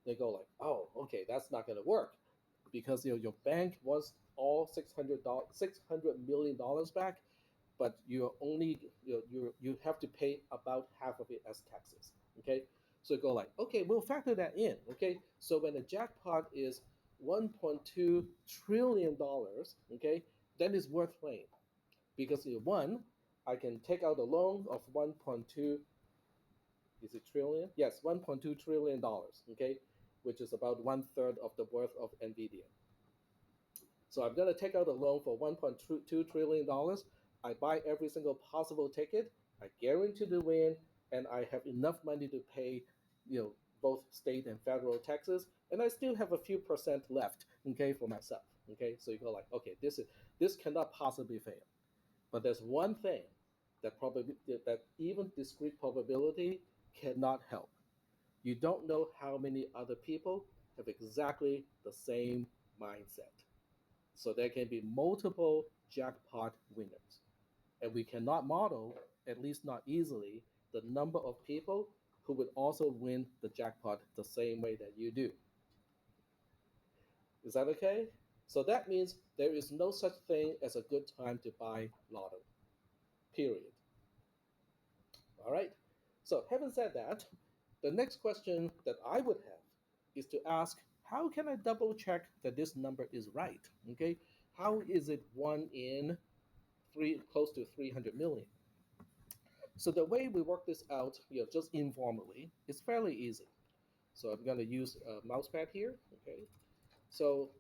They go like, oh, okay, that's not going to work because your bank wants all $600 million back, but you have to pay about half of it as taxes. Okay, so you go like, okay, we'll factor that in. Okay, so when the jackpot is $1.2 trillion, okay, then it's worth playing because one, I can take out a loan of 1.2, is it trillion? Yes, $1.2 trillion, okay, which is about one third of the worth of Nvidia. So I'm going to take out a loan for $1.2 trillion. I buy every single possible ticket. I guarantee to win, and I have enough money to pay, both state and federal taxes, and I still have a few percent left, okay, for myself. Okay, so you go like, okay, this cannot possibly fail. But there's one thing that even discrete probability cannot help. You don't know how many other people have exactly the same mindset. So there can be multiple jackpot winners. And we cannot model, at least not easily, the number of people who would also win the jackpot the same way that you do. Is that okay? So that means there is no such thing as a good time to buy lotto. Period. All right. So having said that, the next question that I would have is to ask, how can I double check that this number is right? Okay. How is it 1 in? close to 300 million. So the way we work this out, just informally, is fairly easy. So I'm going to use a mouse pad here. Okay. So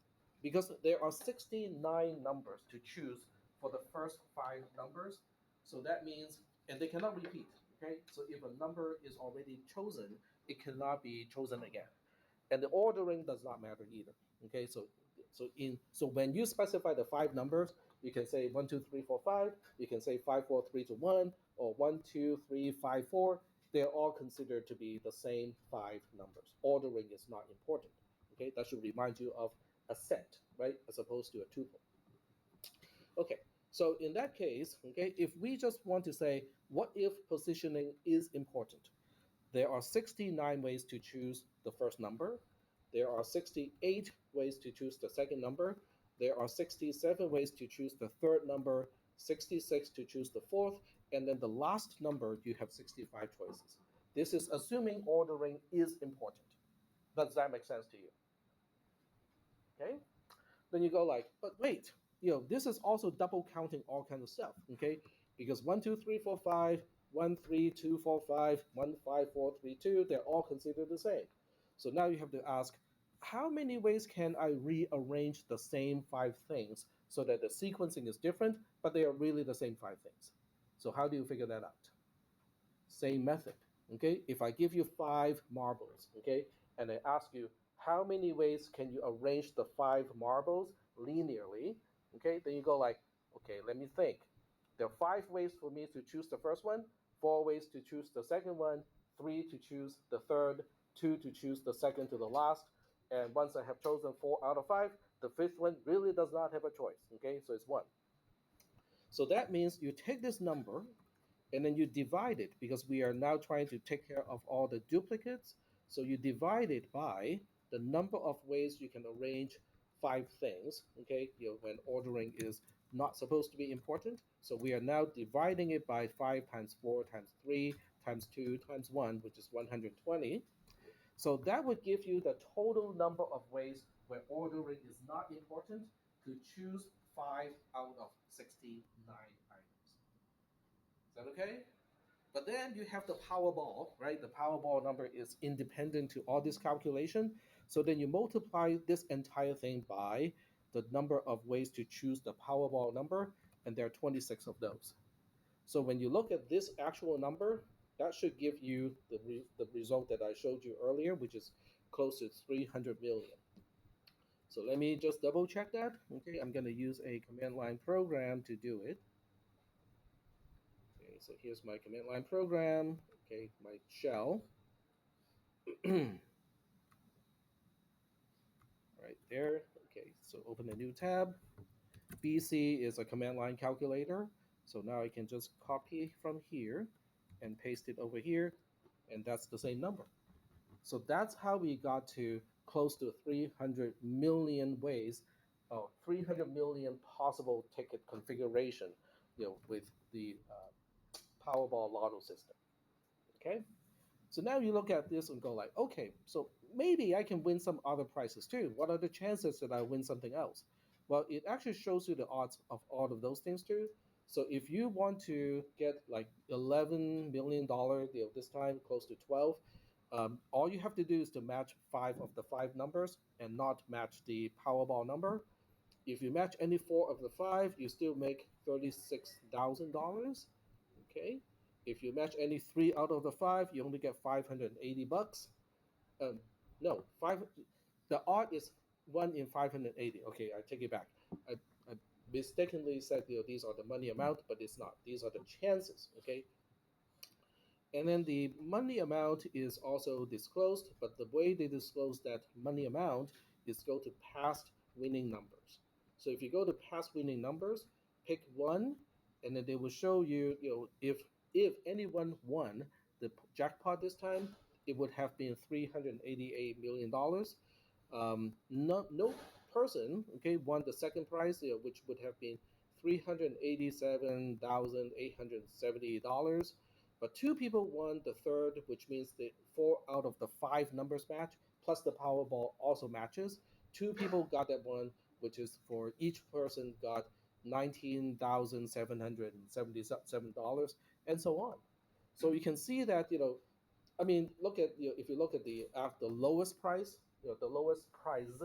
because there are 69 numbers to choose for the first five numbers, so that means, and they cannot repeat. Okay. So if a number is already chosen, it cannot be chosen again, and the ordering does not matter either. Okay, so when you specify the five numbers, you can say 1 2 3 4 5. You can say 5 4 3 2 1, or 1 2 3 5 4. They're all considered to be the same five numbers. Ordering is not important. Okay, that should remind you of a set, right, as opposed to a tuple. Okay, so in that case, okay, if we just want to say what if positioning is important, there are 69 ways to choose the first number. There are 68 ways to choose the second number. There are 67 ways to choose the third number, 66 to choose the fourth, and then the last number, you have 65 choices. This is assuming ordering is important. Does that make sense to you? Okay? Then you go like, but wait, this is also double counting all kinds of stuff, okay? Because 1 2 3 4 5, 1 3 2 4 5, 1 5 4 3 2, they're all considered the same. So now you have to ask, how many ways can I rearrange the same five things so that the sequencing is different, but they are really the same five things? So how do you figure that out? Same method. Okay, if I give you five marbles, okay, and I ask you how many ways can you arrange the five marbles linearly, okay, then you go like, okay, let me think. There are 5 ways for me to choose the first one, 4 ways to choose the second one, 3 to choose the third, 2 to choose the second to the last, and once I have chosen 4 out of 5, the fifth one really does not have a choice. Okay, so it's one. So that means you take this number and then you divide it, because we are now trying to take care of all the duplicates. So you divide it by the number of ways you can arrange five things, okay, when ordering is not supposed to be important. So we are now dividing it by 5 times 4 times 3 times 2 times 1, which is 120. So that would give you the total number of ways where ordering is not important to choose 5 out of 69 items. Is that okay? But then you have the Powerball, right? The Powerball number is independent to all this calculation. So then you multiply this entire thing by the number of ways to choose the Powerball number, and there are 26 of those. So when you look at this actual number, that should give you the result that I showed you earlier, which is close to 300 million. So let me just double check that. Okay, I'm going to use a command line program to do it. Okay, so here's my command line program. Okay, my shell. Right there. Okay, so open a new tab. BC is a command line calculator. So now I can just copy from here and paste it over here, and that's the same number. So that's how we got to close to 300 million ways, 300 million possible ticket configuration, with the Powerball Lotto system. Okay. So now you look at this and go like, okay, so maybe I can win some other prizes too. What are the chances that I win something else? Well, it actually shows you the odds of all of those things too. So if you want to get like $11 million, this time close to 12, all you have to do is to match five of the five numbers and not match the Powerball number. If you match any four of the five, you still make $36,000. Okay. If you match any three out of the five, you only get $580. Um, no, five. The odd is 1 in 580. Okay, I take it back. I mistakenly said these are the money amount, but it's not. These are the chances. Okay, and then the money amount is also disclosed, but the way they disclose that money amount is go to past winning numbers. So if you go to past winning numbers, pick one, and then they will show you, if anyone won the jackpot this time, it would have been $388 million. No person, okay, won the second prize, which would have been $387,870. But two people won the third, which means the four out of the five numbers match, plus the Powerball also matches. Two people got that one, which is for each person got $19,777, and so on. So you can see that, I mean, look at, if you look at the lowest price, the lowest price,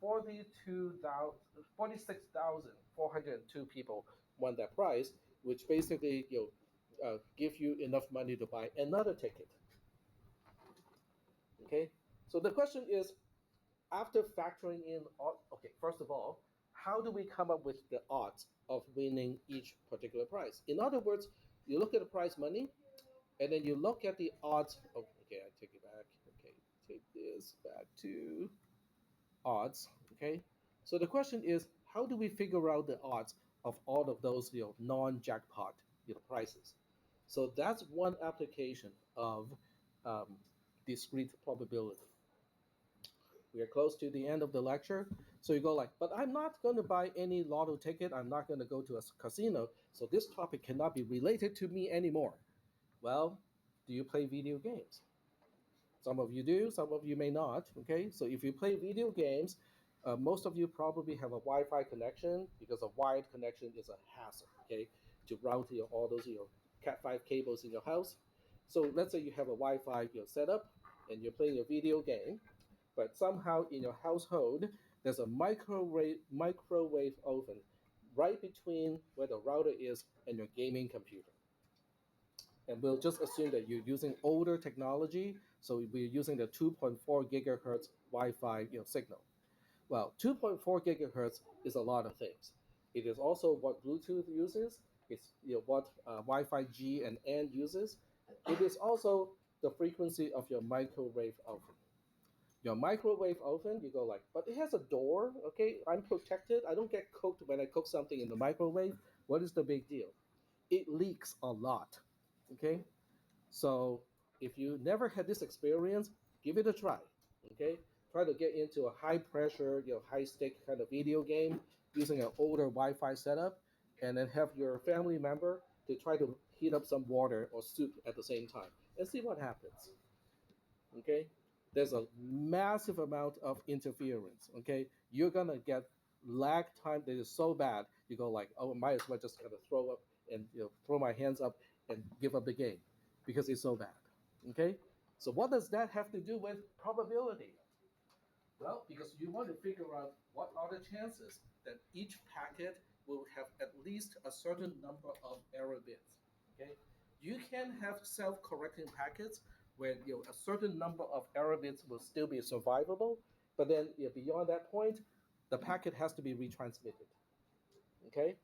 46,402 people won that prize, which basically, give you enough money to buy another ticket. Okay, so the question is, after factoring in all, okay, first of all, how do we come up with the odds of winning each particular prize? In other words, you look at the prize money, and then you look at the odds. Oh, okay, I take it back. Okay, take this back to odds. Okay, so the question is, how do we figure out the odds of all of those, non-jackpot, prizes? So that's one application of um, discrete probability. We are close to the end of the lecture. So you go like, but I'm not going to buy any lotto ticket. I'm not going to go to a casino. So this topic cannot be related to me anymore. Well, do you play video games? Some of you do, some of you may not. Okay, so if you play video games, most of you probably have a Wi-Fi connection, because a wired connection is a hassle. Okay, to route all those Cat5 cables in your house. So let's say you have a Wi-Fi setup, and you're playing a video game, but somehow in your household there's a microwave oven right between where the router is and your gaming computer. And we'll just assume that you're using older technology, so we're using the 2.4 gigahertz Wi-Fi signal. Well, 2.4 gigahertz is a lot of things. It is also what Bluetooth uses. It's what Wi-Fi G and N uses. It is also the frequency of your microwave oven. Your microwave oven, you go like, but it has a door. Okay, I'm protected. I don't get cooked when I cook something in the microwave. What is the big deal? It leaks a lot. Okay, so if you never had this experience, give it a try. Okay, try to get into a high pressure, high stake kind of video game using an older Wi-Fi setup, and then have your family member to try to heat up some water or soup at the same time and see what happens. Okay, there's a massive amount of interference. Okay, you're gonna get lag time that is so bad, you go like, oh, might as well just kind of throw up and throw my hands up and give up the game because it's so bad. Okay, so what does that have to do with probability? Well, because you want to figure out what are the chances that each packet will have at least a certain number of error bits. Okay, you can have self-correcting packets where a certain number of error bits will still be survivable, but then beyond that point, the packet has to be retransmitted. Okay,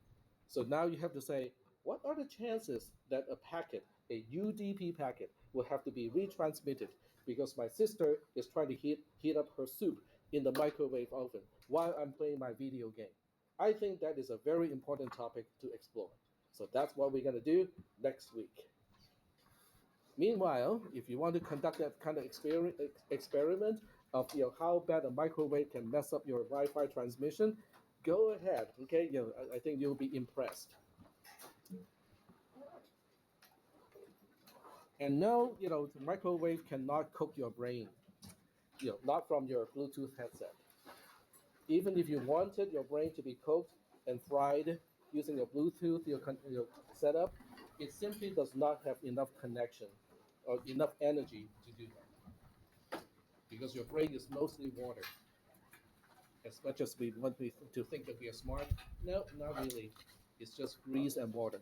so now you have to say, what are the chances that a packet, a UDP packet, will have to be retransmitted because my sister is trying to heat up her soup in the microwave oven while I'm playing my video game? I think that is a very important topic to explore. So that's what we're going to do next week. Meanwhile, if you want to conduct that kind of experiment of how bad a microwave can mess up your Wi-Fi transmission, go ahead. Okay, I think you'll be impressed. And no, the microwave cannot cook your brain. Not from your Bluetooth headset. Even if you wanted your brain to be cooked and fried using a Bluetooth setup, it simply does not have enough connection or enough energy to do that, because your brain is mostly water. As much as we want to think that we are smart, no, not really. It's just grease and water.